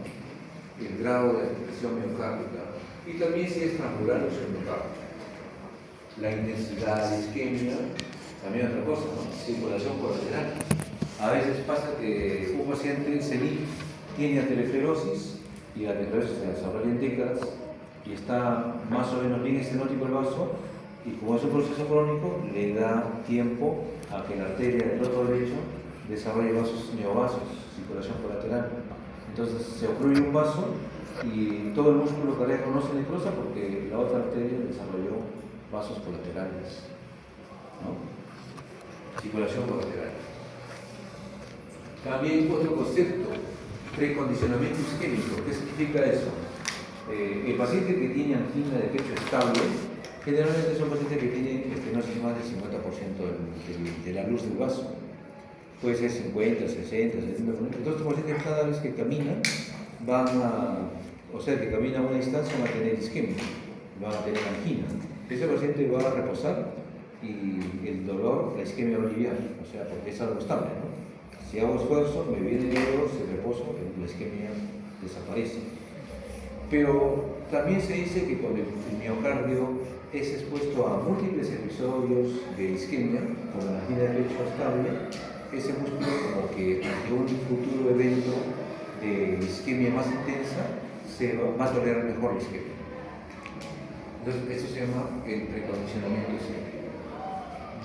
El grado de afectación miocárdica, y también si es transmural o pseudocárdica. La intensidad de isquemia, también otra cosa, ¿no? Circulación colateral. A veces pasa que un paciente senil tiene aterosclerosis y la aterosclerosis se desarrolla en décadas y está más o menos bien estenótico el vaso, y como es un proceso crónico, le da tiempo a que la arteria del otro derecho desarrolle vasos neovasos, circulación colateral. Entonces se ocluye un vaso y todo el músculo cardíaco no se necrosa porque la otra arteria desarrolló vasos colaterales, ¿no? Circulación colateral. También otro concepto, precondicionamiento isquémico. ¿Qué significa eso? El paciente que tiene angina de pecho estable, generalmente es un paciente que tiene estenosis más del 50% de la luz del vaso. Puede ser 50, 60, 70%. Entonces, los pacientes cada vez que caminan, que caminan a una distancia, van a tener isquemia, van a tener angina. Ese paciente va a reposar y el dolor, la isquemia va a aliviar, porque es algo estable, ¿no? Si hago esfuerzo, me viene el dolor, si reposo, la isquemia desaparece. Pero también se dice que cuando el miocardio es expuesto a múltiples episodios de isquemia, como la angina de pecho estable, ese músculo como que ante un futuro evento de isquemia más intensa, va a tolerar mejor la isquemia. Entonces, eso se llama el precondicionamiento isquémico.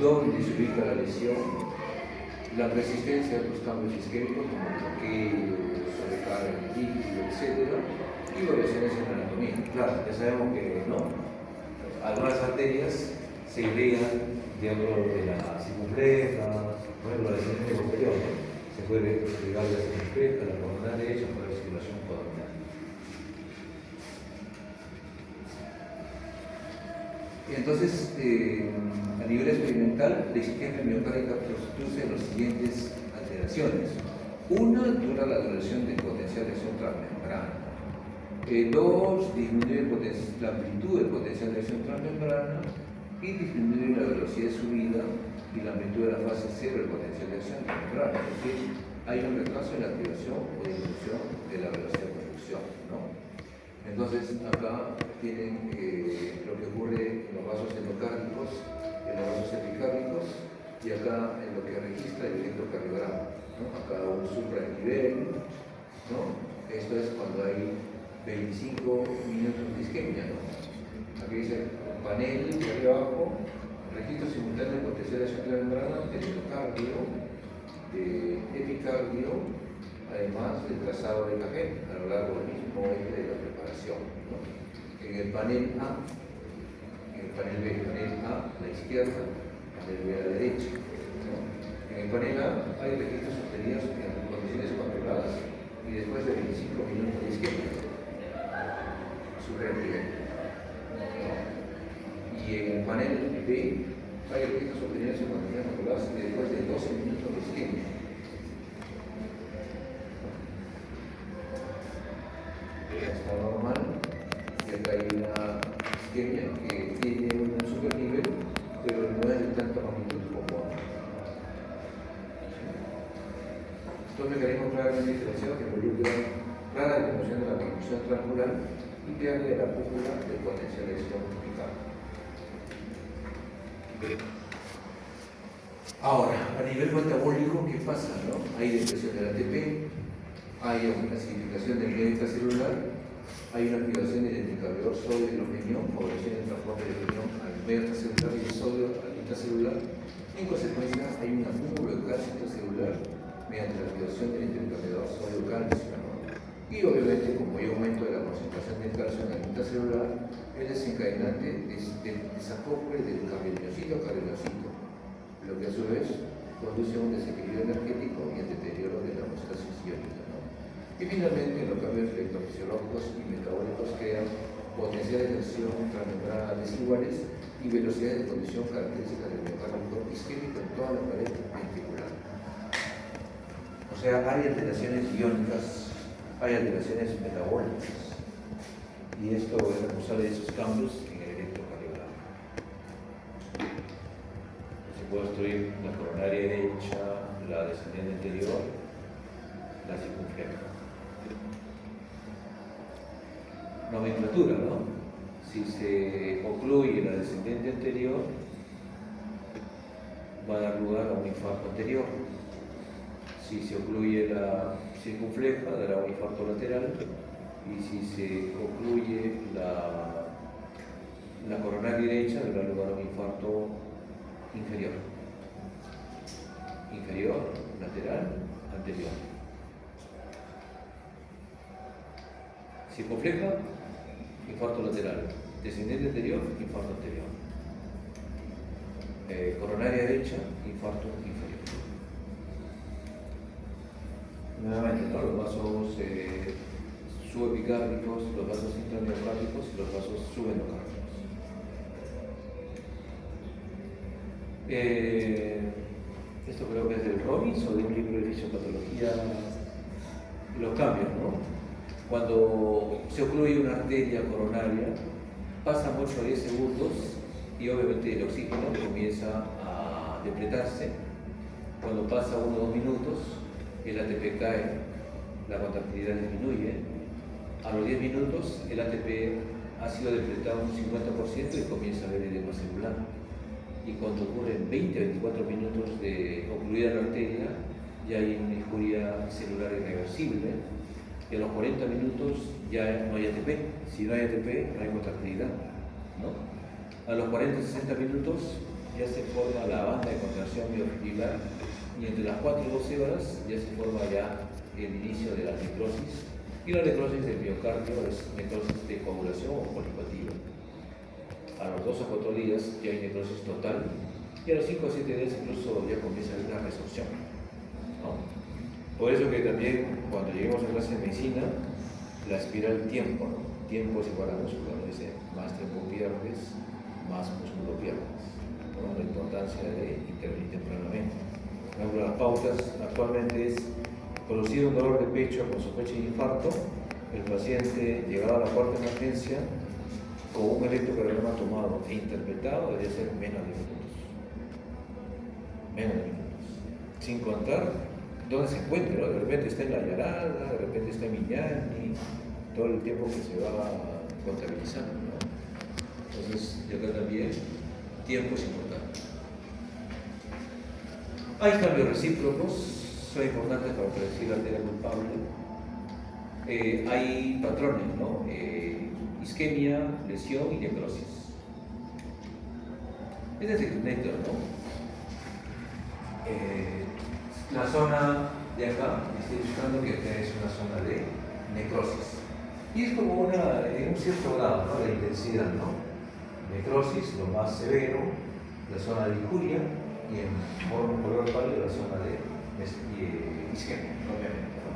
¿Dónde se ubica la lesión? La resistencia a los cambios isquémicos, como bloqueo, sobrecarga en el líquido, etc. Y variaciones en la anatomía. Claro, ya sabemos que no. Algunas arterias se irrigan dentro de la circunfleja, por ejemplo, la descendencia posterior, ¿no? Se puede irrigar la circunfleja, la columna derecha, por la circulación coronal. Entonces, a nivel experimental, la isquemia miocárdica produce las siguientes alteraciones. Una, dura la duración del potencial de acción transmembrana.
2, disminuye la amplitud del potencial de acción transmembrana y disminuye la velocidad de subida y la amplitud de la fase 0 del potencial de acción transmembrana. Es decir, hay un retraso en la activación o disminución de la velocidad de conducción, ¿no? Entonces, acá tienen lo que ocurre en los vasos endocárdicos, en los vasos epicárdicos, y acá en lo que registra el electrocardiograma, ¿no? Acá un supranivel, ¿no? Esto es cuando hay 25 minutos de isquemia, ¿no? Aquí dice panel de arriba abajo, registro simultáneo de potencial de acción transmembrana del endocardio, de epicardio, además del trazado de EKG a lo largo del mismo eje de la preparación, ¿no? En el panel A, en el panel B, panel A a la izquierda, panel B a la derecha, ¿no? En el panel A hay registros obtenidos en condiciones controladas y después de 25 minutos de isquemia, supranivel, ¿no? Y en el panel B hay registros obtenidos en condiciones controladas y después de 12 minutos de isquemia. Está normal, y acá hay una isquemia que tiene un supernivel, pero no es de tanta magnitud como antes. Estos mecanismos claramente diferenciados que involucran clara disminución de la conducción transmural y pierde de la cúpula del potencial de acción vital. Ahora, a nivel metabólico, ¿qué pasa? ¿No? Hay depresión del ATP, hay una acidificación del medio intracelular, hay una activación del indicador sodio y hidrogenio, favoreciendo el transporte de hidrogenio al medio intracelular y el sodio al intracelular. En consecuencia, hay un acúmulo de calcio intracelular mediante la activación del intercambiador sodio-calcio, ¿no? Y obviamente, como hay aumento de la concentración del calcio en el intracelular, es desencadenante del desacople del cardiomiyocito a cardiomiyocito, lo que a su vez conduce a un desequilibrio energético y al deterioro de la homeostasis iónica, ¿no? Y finalmente, los cambios electrofisiológicos y metabólicos crean potenciales de acción transmembrana desiguales y velocidades de conducción características del miocardio isquémico en toda la pared ventricular. O sea, hay alteraciones iónicas, hay alteraciones metabólicas, y esto es responsable de esos cambios en el electrocardiograma. Se puede obstruir la coronaria derecha, la descendente anterior, la circunfleja. Nomenclatura, ¿no? Si se ocluye la descendente anterior, va a dar lugar a un infarto anterior. Si se ocluye la circunfleja, dará un infarto lateral. Y si se ocluye la coronaria derecha, dará lugar a un infarto inferior. Inferior, lateral, anterior. Circunfleja, infarto lateral. Descendente anterior, infarto anterior. Coronaria derecha, infarto inferior. Nuevamente, ¿no? Los vasos subepicárdicos, los vasos intraendocárdicos y los vasos subendocárdicos. Esto creo que es del Robbins o de un libro de fisiopatología. Los cambios, ¿no? Cuando se ocluye una arteria coronaria, pasan 8 a 10 segundos y obviamente el oxígeno comienza a depletarse. Cuando pasa 1 o 2 minutos, el ATP cae, la contractilidad disminuye. A los 10 minutos, el ATP ha sido depletado un 50% y comienza a haber edema celular. Y cuando ocurren 20 a 24 minutos de ocluida la arteria, ya hay una injuria celular irreversible. Y a los 40 minutos ya no hay ATP. Si no hay ATP, no hay contractilidad, ¿no? A los 40-60 minutos ya se forma la banda de contracción miofibrilar y entre las 4 y 12 horas ya se forma ya el inicio de la necrosis. Y la necrosis del miocardio es necrosis de coagulación o polipativa. A los 2 o 4 días ya hay necrosis total y a los 5 o 7 días incluso ya comienza a haber una resorción, ¿no? Por eso que también cuando lleguemos a clase de medicina, la espiral tiempo, ¿no? Tiempo es igual a músculo, ¿no? Dice, más tiempo pierdes, más músculo pierdes, ¿no? La importancia de intervenir tempranamente. Por ejemplo, las pautas actualmente es producido un dolor de pecho con sospecha de infarto, el paciente llegaba a la cuarta emergencia con un electrocardiograma tomado e interpretado, debería ser menos de minutos. Menos de minutos. Sin contar dónde se encuentra, ¿no? De repente está en La Yarada, de repente está en Miñani, todo el tiempo que se va contabilizando, ¿no? Entonces, y acá también, tiempo es importante. Hay cambios recíprocos, son importantes para predecir la arteria culpable. Hay patrones, ¿no? Isquemia, lesión y necrosis. Este es el néctar, ¿no? La zona de acá, estoy buscando que es una zona de necrosis. Y es como en un cierto grado, ¿no? De intensidad, ¿no? Necrosis, lo más severo, la zona de injuria, y en color pálido la zona de isquemia, obviamente, ¿no?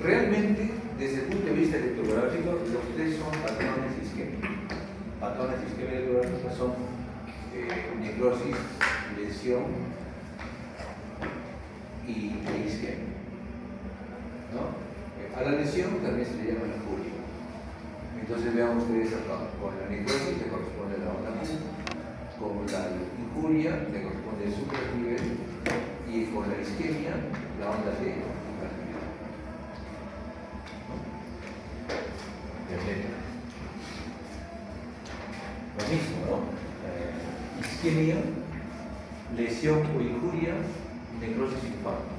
Realmente, desde el punto de vista electrográfico, los tres son patrones de isquemia. Patrones de isquemia electrográfica son necrosis, lesión y isquemia, ¿no? A la lesión también se le llama injuria. Entonces vean ustedes acá, con la necrosis le corresponde la onda Q, con la injuria le corresponde el supernivel y con la isquemia la onda T. Lo mismo, ¿no? Isquemia, lesión o injuria, necrosis y infarto.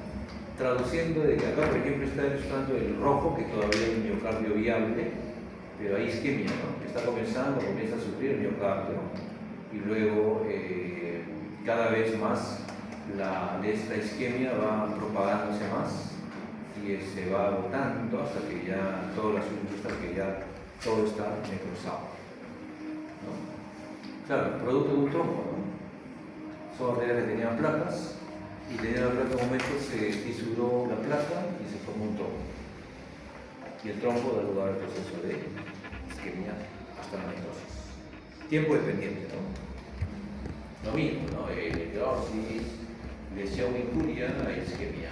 Traduciendo de que acá, por ejemplo, está ilustrando el rojo, que todavía es un miocardio viable, pero hay isquemia, ¿no? Está comienza a sufrir el miocardio, y luego cada vez más esta isquemia va propagándose más y se va agotando hasta que ya todo todo está necrosado, ¿no? Claro, producto de un trombo, ¿no? Son arterias que tenían placas y tenían la placa en un momento se fisuró la placa y se formó un trombo. Y el trombo da lugar al proceso de isquemia hasta la necrosis. Tiempo dependiente, ¿no? Lo mismo, ¿no? Necrosis, lesión, injuria, isquemia.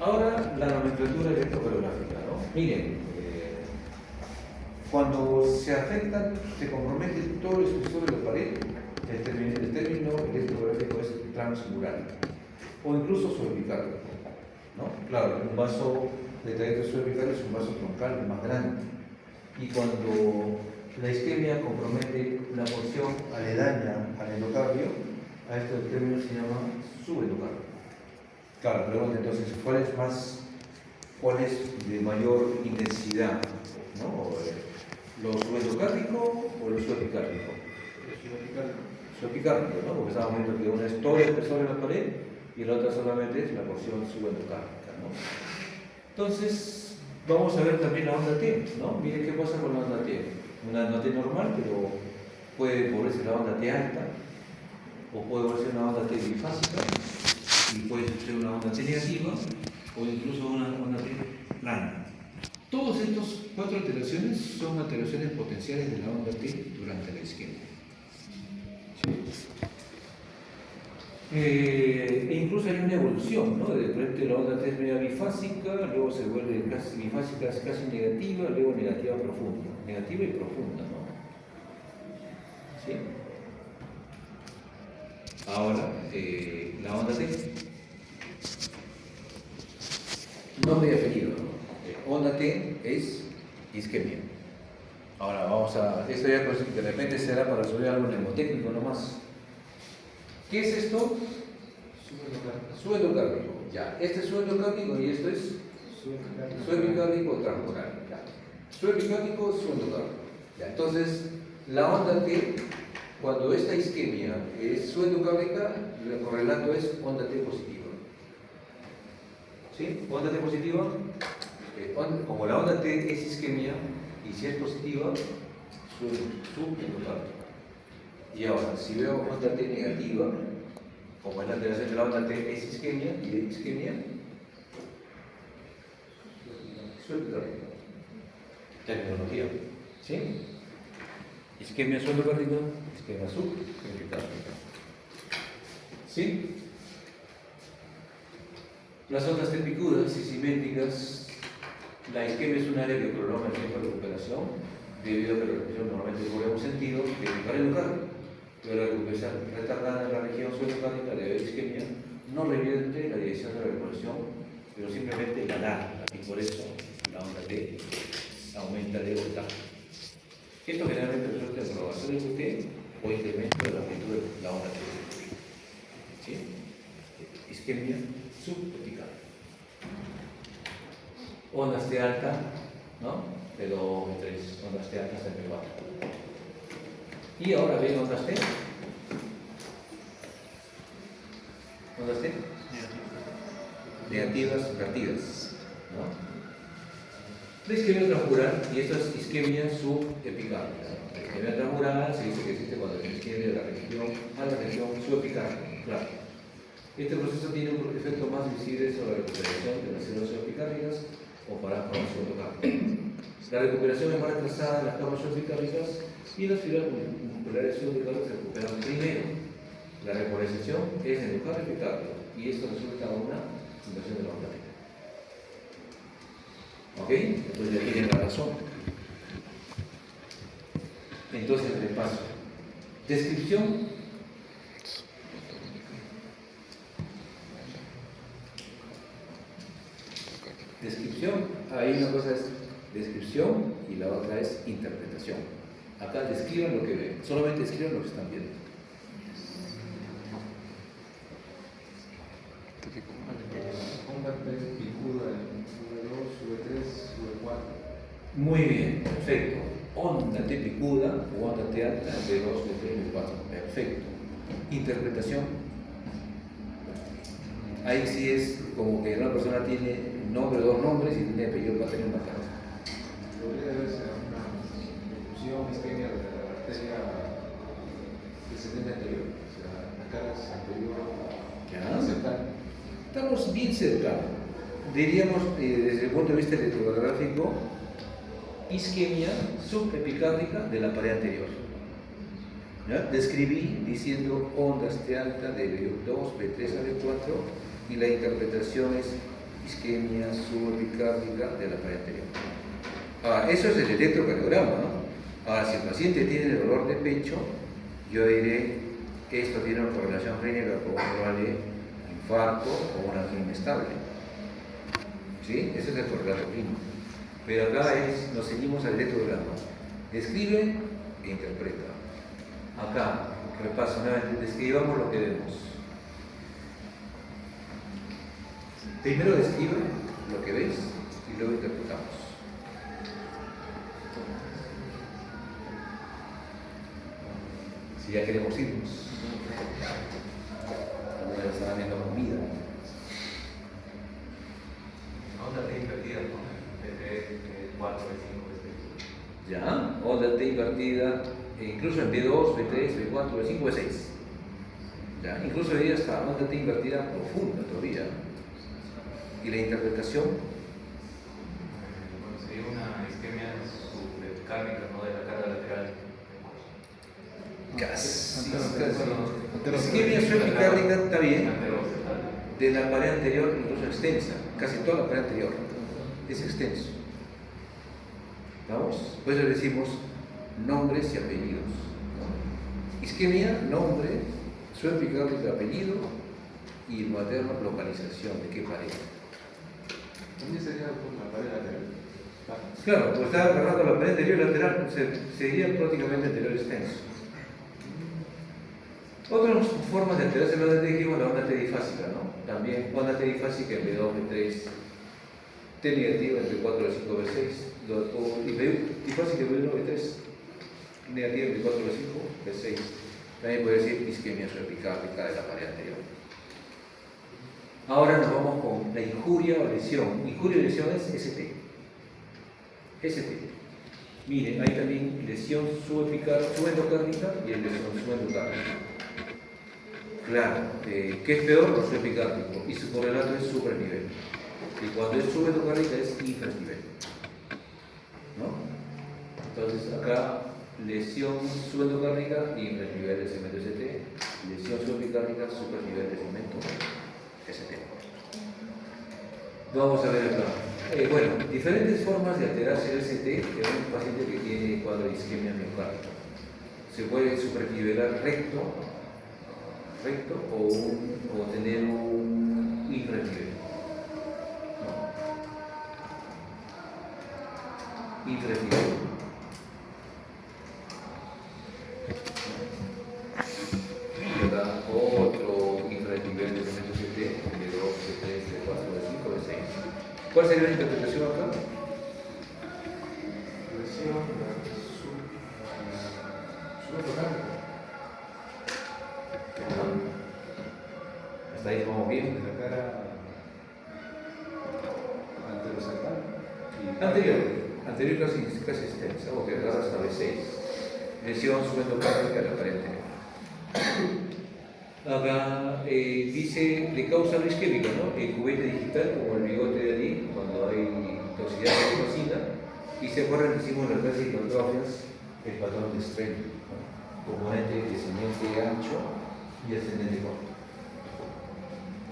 Ahora la nomenclatura electrocardiográfica, ¿no? Miren, cuando se afecta, se compromete todo el espesor de la pared, el término electrocardiográfico es transmural o incluso cervical, ¿no? Claro, un vaso de talento cervical es un vaso troncal más grande, y cuando la isquemia compromete la porción aledaña al endocardio, a esto el término se llama subendocardio. Claro, pregunta entonces, ¿cuál es de mayor intensidad? ¿No? ¿Lo subendocárdico o lo suepicárdico? Suepicárdico, ¿no? Porque estamos viendo que una es todo el espesor en la pared y la otra solamente es la porción subendocárdica, ¿no? Entonces, vamos a ver también la onda T, ¿no? Miren qué pasa con la onda T. Una onda T normal, pero puede volverse la onda T alta, o puede volverse una onda T bifásica, y puede ser una onda T negativa, o incluso una onda T plana. Todas estas cuatro alteraciones son alteraciones potenciales de la onda T durante la isquemia. E incluso hay una evolución, ¿no? De repente la onda T es media bifásica, luego se vuelve casi bifásica, es casi negativa, luego negativa profunda. Negativa y profunda, ¿no? ¿Sí? Ahora, la onda T. Nombre y apellido, ¿no? Onda T es isquemia. Ahora vamos a. Esto ya pues, de repente será para resolver algo mnemotécnico nomás. ¿Qué es esto? Suendocárdico. Ya, este es suendocárdico y esto es suepicárdico transmural. Ya. Suepicárdico, suendocárdico. Ya, entonces, la onda T, cuando esta isquemia es suendocárdica, el correlato es onda T positiva. ¿Sí? Onda T positiva, como la onda T es isquemia y si es positiva, subendocárdica. Y ahora, si veo onda T negativa, como es la alteración de la onda T es isquemia y de isquemia, suendocárdica. Terminología. ¿Sí? Isquemia suendocárdica, isquemia subendocárdica. ¿Sí? Las ondas T picudas y simétricas La isquemia es un área que prolonga el tiempo de recuperación, debido a que la recuperación normalmente ocurre en un sentido que para el lugar, pero la recuperación retardada en la región subendocardiaca debido a la isquemia no revierte la dirección de la recuperación, pero simplemente la alarga, y por eso la onda T aumenta de voltaje. Esto generalmente resulta en prolongación del QT o incremento de la amplitud de la onda T. ¿Sí? Isquemia subepical. Ondas T alta, ¿no? P2, P3, ondas T altas en P4. Y ahora ven ondas T. Ondas T. Negativas, invertidas, ¿no? La isquemia transmural, y esto es isquemia subepical. La isquemia transmural se dice que existe cuando se isquemia de la región a la región subepical. Claro. Este proceso tiene un efecto más visible sobre la recuperación de las células subepicáricas o para formas subepicáricas. La recuperación es más retrasada en las capas subepicáricas y las fibras musculares subepicáricas se recuperan primero. La repolarización es endocardio epicárdico y esto resulta en una inversión de la onda. ¿Ok? Entonces ya tienen la razón. Entonces, repaso. Descripción. Descripción. Ahí una cosa es descripción y la otra es interpretación. Acá describan lo que ven. Solamente describan lo que están viendo.
Onda T picuda en V2, V3, V4.
Muy bien, perfecto. Onda T picuda o onda T alta, V2, V3, V4. Perfecto. Interpretación. Ahí sí es como que una persona tiene nombre o dos nombres y tiene apellido para tener una cara.
Podría verse una ejecución isquemia de la arteria descendente anterior, o sea, la cara es anterior
¿Ya?
septal.
Estamos bien cerca. Diríamos, desde el punto de vista electrocardiográfico, isquemia subepicárdica de la pared anterior. ¿Ya? Describí diciendo ondas T alta de B2, B3 a B4 y la interpretación es isquemia subepicárdica de la pared anterior. Ahora, eso es el electrocardiograma, ¿no? Ahora, si el paciente tiene dolor de pecho, yo diré que esto tiene una correlación clínica con un probable infarto o una angina inestable. ¿Sí? Ese es el correlato clínico. Pero acá nos seguimos al electrocardiograma. Describe e interpreta. Acá, repaso nuevamente, describamos lo que vemos. Primero describe lo que ves y luego interpretamos. Si ya queremos irnos. Alguna vez estaban viendo comida.
Onda T invertida, ¿no? P3, P4, P5, P6.
¿Ya? Onda T invertida, incluso en B2, B3, B4, B5, B6. ¿Ya? Incluso diría hasta onda T invertida profunda todavía. ¿Y la interpretación?
Bueno, sería una isquemia subepicárdica, ¿no? De la cara lateral.
Casi.
Antero.
Isquemia subepicárdica está bien.
Anteroseptal.
De la pared anterior, incluso extensa. Casi toda la pared anterior. Es extenso. ¿Vamos? Pues le decimos nombres y apellidos. ¿No? Isquemia, nombre, subepicárdica, apellido y materno, localización. ¿De qué pared?
¿Dónde sería la pared lateral?
Claro, pues está agarrando la pared anterior y lateral, sería prácticamente anterior extenso. Otras formas de alterarse la onda T, dijimos la onda T difásica, ¿no? También onda T difásica en B2, B3, T negativa en B4, B5, B6, y B difásica en B1, B3, negativa en B4, B5, B6. También puede decir isquemia subepicárdica de la pared anterior. Ahora nos vamos con la injuria o lesión. Injuria o lesión es ST. ST. Miren, hay también lesión subendocárdica y lesión subendocárdica. Claro, ¿qué es peor? Lo subepicárdico. Y su correlato es supernivel. Y cuando es subendocárdica es infranivel. ¿No? Entonces acá, lesión subendocárdica y infranivel de segmento ST. Lesión subepicárdica, supernivel de segmento ST. Vamos a ver acá. Bueno, diferentes formas de alterarse el ST en un paciente que tiene cuadro de isquemia miocárdica. Se puede supernivelar recto o tener un infranivel. Infranivel. Y acá otro infranivel de cemento CT, de 2, de 3, de 4, de 5, de 6. ¿Cuál sería la interpretación acá?
Presión, subatocárdica.
Hasta ahí vamos bien.
De la cara anterosacral.
Anterior casi extensa, o que agarra hasta B6. Lesión subendocárdica de la pared anterior. Acá dice de causa no isquémica, ¿no? El cubete digital, como el bigote de allí, cuando hay toxicidad de cocina. Y se acuerdan que hicimos en las clases hipertrofias el patrón de Streng, ¿no? Componente descendente ancho y ascendente corto.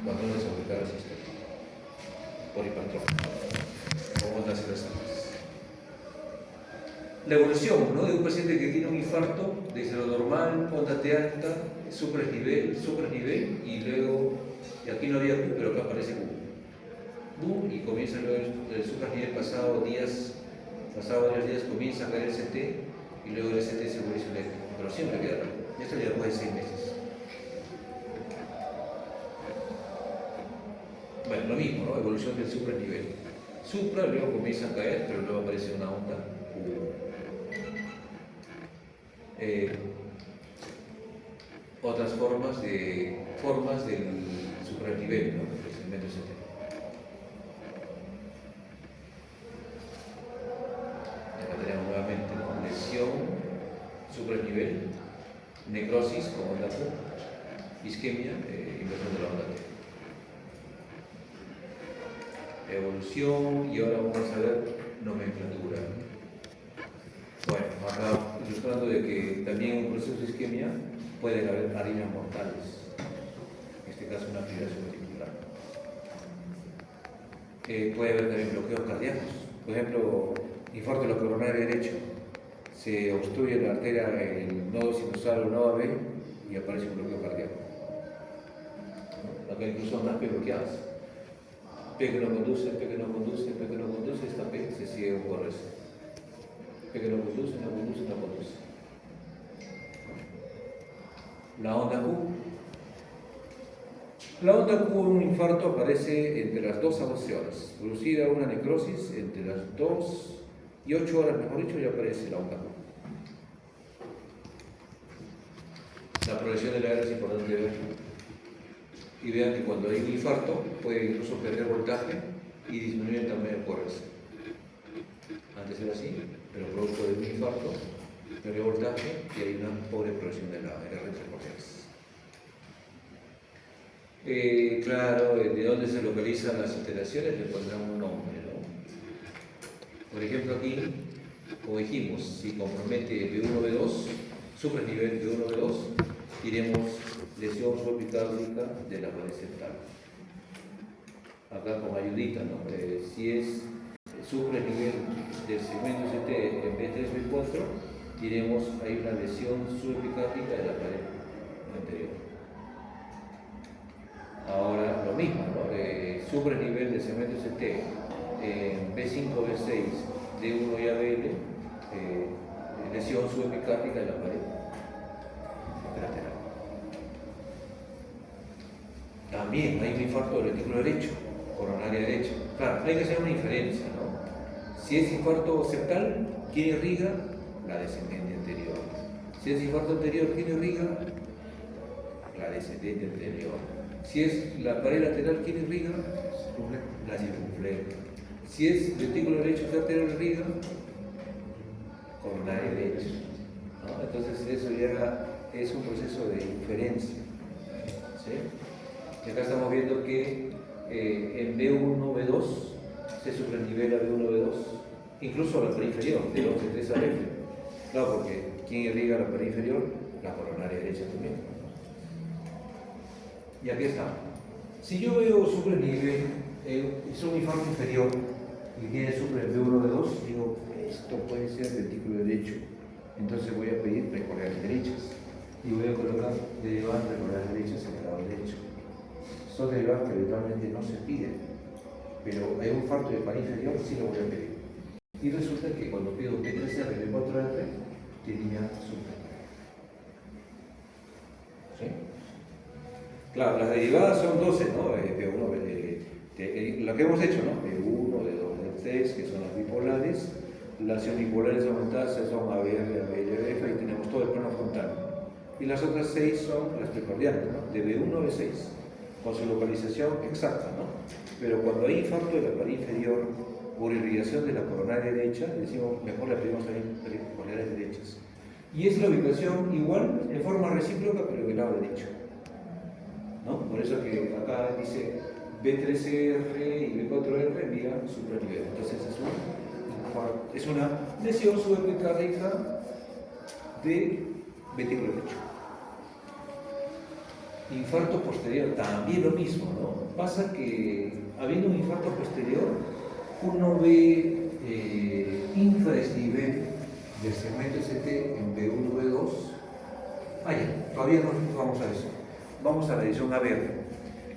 Patrón de sobrecarga sistémica. Por hipertrofia. Como ondas irrestantes. La evolución, ¿no? De un paciente que tiene un infarto, desde lo normal, onda T alta, supranivel, y luego, y aquí no había Q, pero acá aparece Q. Y comienza luego el supranivel pasado varios días comienza a caer el CT, y luego el CT se vuelve eléctrico, pero siempre queda raro. Esto ya después de 6 meses. Bueno, lo mismo, ¿no? Evolución del supranivel. Supra, luego comienza a caer, pero luego aparece una onda Q. Otras formas del supranivel, ¿no? Del segmento CT. Acá tenemos nuevamente, ¿no? Lesión, supranivel, necrosis como onda Q, isquemia, inversión de la onda T. Evolución, y ahora vamos a ver nomenclatura. Bueno, acá ilustrando de que también en un proceso de isquemia pueden haber arritmias mortales, en este caso una fibrilación ventricular. Puede haber también bloqueos cardíacos, por ejemplo, infarto de la coronaria derecho, se obstruye la arteria, el nodo sinusal o nodo AB y aparece un bloqueo cardíaco. Acá incluso son las P bloqueadas. P que no conduce, P que no conduce, P que no conduce, esta P se sigue por eso. P que no conduce, no conduce, no conduce. La onda Q. La onda Q en un infarto aparece entre las 2 a 12 horas. Producida una necrosis entre las 2 y 8 horas, mejor dicho, ya aparece la onda Q. La progresión de la era es importante ver. Y vean que cuando hay un infarto puede incluso perder voltaje y disminuir el tamaño del corazón. Antes era así, pero producto de un infarto perdió voltaje y hay una pobre progresión de la R intercordiales. Claro, de dónde se localizan las alteraciones le pondrán un nombre, ¿no? Por ejemplo, aquí, como dijimos, si compromete B1, B2, supranivel B1, B2, diremos lesión subepicárdica de la pared septal. Acá como ayudita, ¿no? Si es supranivel del segmento CT en B3, B4, diremos hay una lesión subepicárdica de la pared anterior. Ahora lo mismo, ¿no? Supranivel del segmento CT en B5, B6, D1 y ABL, lesión subepicárdica de la pared lateral. También hay un infarto del ventículo derecho, coronaria derecha. Claro, hay que hacer una diferencia, ¿no? Si es infarto septal, ¿quién irriga? La descendente anterior. Si es infarto anterior, ¿quién irriga? La descendente anterior. Si es la pared lateral, ¿quién irriga? La circunfleja. Si es ventículo derecho, ¿qué arteria irriga? Coronaria derecha. ¿No? Entonces eso ya es un proceso de inferencia. ¿Sí? Y acá estamos viendo que en B1, B2 se supranivela B1, B2, incluso la pared inferior, de 2 de 3 a F. Claro, porque ¿quién irriga la pared inferior? La coronaria derecha también. Y aquí está. Si yo veo supranivel, es un infarto inferior, y tiene supra en B1, B2, digo, esto puede ser ventrículo derecho. Entonces voy a pedir precordiales derechas y voy a colocar derivadas precordiales derechas en el lado derecho. Son derivadas que habitualmente no se piden, pero hay un infarto de par inferior, sí lo voy a pedir. Y resulta que cuando pido B3R, B4R, tenía supra. ¿Sí? Claro, las derivadas son 12, ¿no? B1, lo que hemos hecho, ¿no? B1, B2, B3, que son las bipolares. Las unipolares aumentadas son ABR, ABF, y tenemos todo el plano frontal. Y las otras 6 son las precordiales, ¿no? De B1 a B6, con su localización exacta, ¿no? Pero cuando hay infarto de la pared inferior por irrigación de la coronaria derecha, decimos, mejor la pedimos también precordiales derechas. Y es la ubicación igual, en forma recíproca, pero del lado derecho, ¿no? Por eso que acá dice B3R y B4R vía supranivel. Entonces es una lesión subepicárdica de ventrículo derecho. Infarto posterior, también lo mismo, ¿no? Pasa que habiendo un infarto posterior, uno ve infradesnivel del segmento ST en B1, B2. Ya, todavía no vamos a eso. Vamos a la lesión ABR.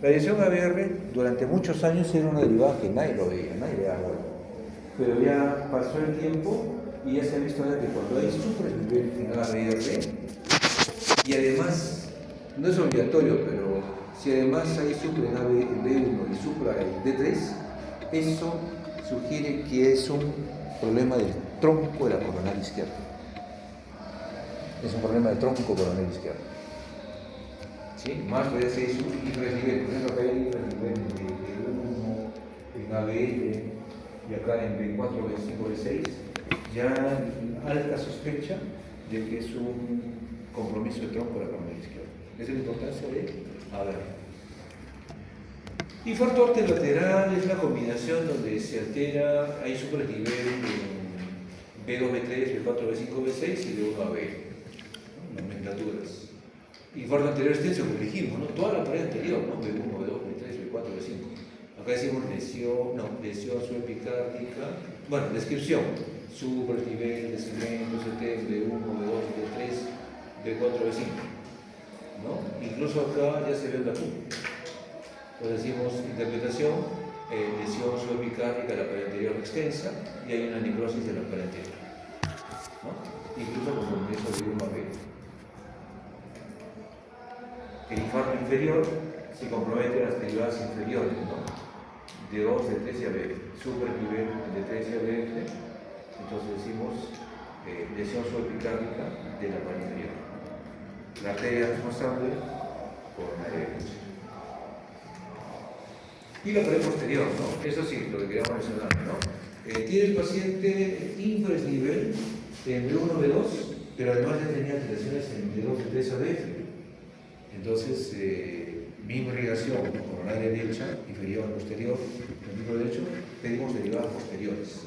La lesión ABR durante muchos años era una derivada que nadie lo veía, nadie le daba bola. Pero ya pasó el tiempo y ya se ha visto ahora que cuando hay supradesnivel en ABR, y además, no es obligatorio, pero si además hay supra en B1 y supra en D3, eso sugiere que es un problema del tronco de la coronaria izquierda. Es un problema del tronco coronario izquierdo. ¿Sí? Más todavía se hizo infradesnivel. Por ejemplo, acá hay infradesnivel en B1, en ABL, y acá en B4, B5, B6, ya alta sospecha de que es un compromiso de tronco de la coronaria izquierda. Esa es la importancia de ABR. Infarto lateral es la combinación donde se altera, hay supradesnivel en B2, B3, B4, B5, B6 y B1 a B, ¿no? Nomenclaturas. Infarto anterior extenso, como dijimos, ¿no? Toda la pared anterior, ¿no? B1, B2, B3, B4, B5. Acá decimos lesión subepicárdica. Bueno, descripción: supradesnivel de segmento ST, B1, B2, B3, B4, B5, ¿no? Incluso acá ya se ve el datum. Entonces decimos interpretación, lesión subepicárdica de la pared anterior extensa y hay una necrosis de la pared anterior, ¿no? Incluso con compromiso de B1 a B. El infarto inferior se compromete a las derivadas inferiores, ¿no? De 2, de 3 y ABF, supradesnivel de 3 y ABF, entonces decimos lesión subepicárdica de la pared inferior. La arteria responsable por la derecha. Y la pared posterior, ¿no? Eso sí, lo que queríamos mencionar, ¿no? Tiene el paciente infradesnivel en B1, B2, pero además ya tenía alteraciones en B2, B3 ABF. Entonces, misma irrigación coronaria derecha, inferior, posterior, ventrículo derecho, pedimos derivadas posteriores.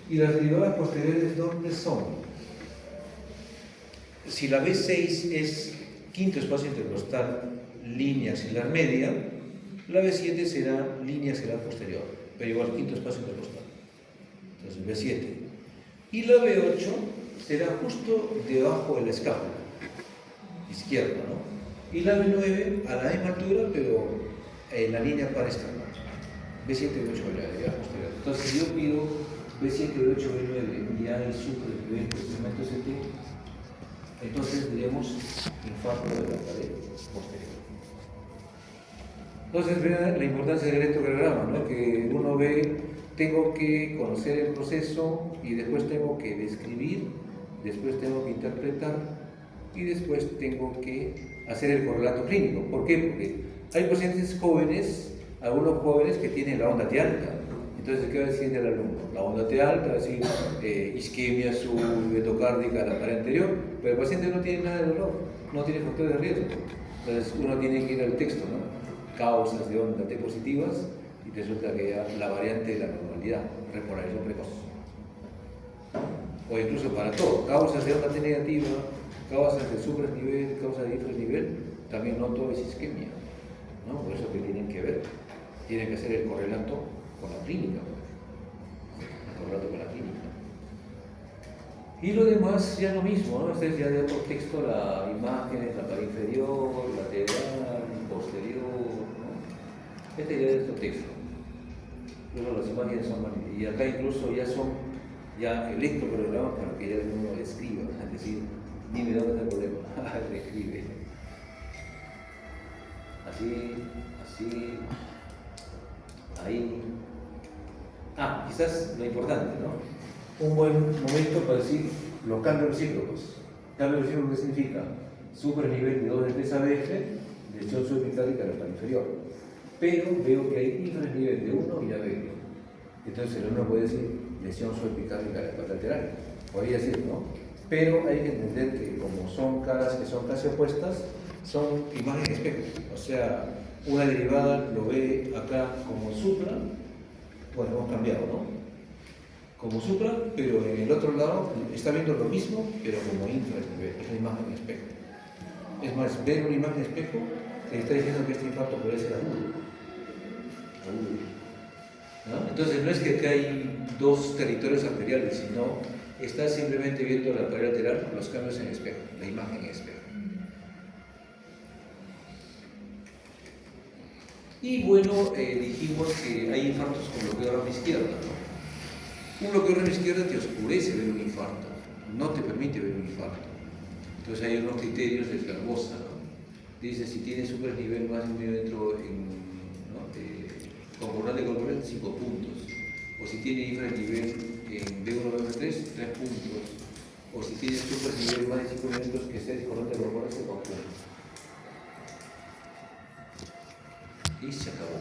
¿Y las derivadas posteriores dónde son? Si la B6 es quinto espacio intercostal, línea axilar media, la B7 será línea axilar posterior, pero igual quinto espacio intercostal. Entonces B7. Y la B8 será justo debajo de la escápula izquierda, ¿no? Y la B9 a la misma altura, pero en la línea paresternal. B7, B8, B9, posterior. Entonces, si yo pido B7, B8, B9 y hay supradesnivel del segmento ST, entonces diríamos infarto de la pared posterior. Entonces, vean la importancia del electrocardiograma, ¿no? Que uno ve, tengo que conocer el proceso y después tengo que describir, después tengo que interpretar y después tengo que hacer el correlato clínico. ¿Por qué? Porque hay pacientes jóvenes, algunos jóvenes que tienen la onda T alta. Entonces, ¿qué va a decir del alumno? La onda T alta, va a decir isquemia subetocárdica a la pared anterior, pero el paciente no tiene nada de dolor, no tiene factores de riesgo. Entonces, uno tiene que ir al texto, ¿no? Causas de onda T positivas, y resulta que ya la variante de la normalidad, repolarización precoz. O incluso para todo, causas de onda T negativa, causas de supradesnivel, causas de infradesnivel, también no todo es isquemia, ¿no? Por eso que tienen que ver, tienen que hacer el correlato con la clínica. correlato con la clínica. Y lo demás ya lo mismo, ¿no? Este es ya de otro texto, la imagen es la pared inferior, lateral, posterior, ¿no? Este ya es otro texto. Luego las imágenes son, y acá incluso ya son ya electrocardiograma para que ya uno escriba, es decir, dime dónde está el problema, le escribe. Así, ahí. Quizás lo importante, ¿no? Un buen momento para decir los cambios recíprocos. Cambio recíproco, ¿qué significa? Super nivel de 2 de 3 ABF, lesión subepical y carpal inferior. Pero veo que hay infranivel de 1 y ABF. Entonces el uno puede decir lesión subepical y carpal lateral. Podría decir, ¿no? Pero hay que entender que como son caras que son casi opuestas, son imagen espejo. O sea, una derivada lo ve acá como supra, bueno, hemos cambiado, ¿no? Como supra, pero en el otro lado está viendo lo mismo, pero como infranivel, es la imagen espejo. Es más, ver una imagen espejo te está diciendo que este infarto puede ser agudo. ¿No? Entonces no es que acá hay dos territorios arteriales, sino está simplemente viendo la pared lateral, los cambios en espejo, la imagen en espejo. Y bueno, dijimos que hay infartos con bloqueo de rama izquierda, ¿no? Un bloqueo de rama izquierda te oscurece ver un infarto, no te permite ver un infarto. Entonces hay unos criterios de Zaragoza, ¿no? Dice si tienes super nivel más de 1 milímetro con coronal de corporal, 5 puntos. O si tiene infranivel en B1, B3, 3 puntos. O si tiene super nivel más de 5 milímetros que sea de coronal de corporal, 5 puntos. Y se acabó.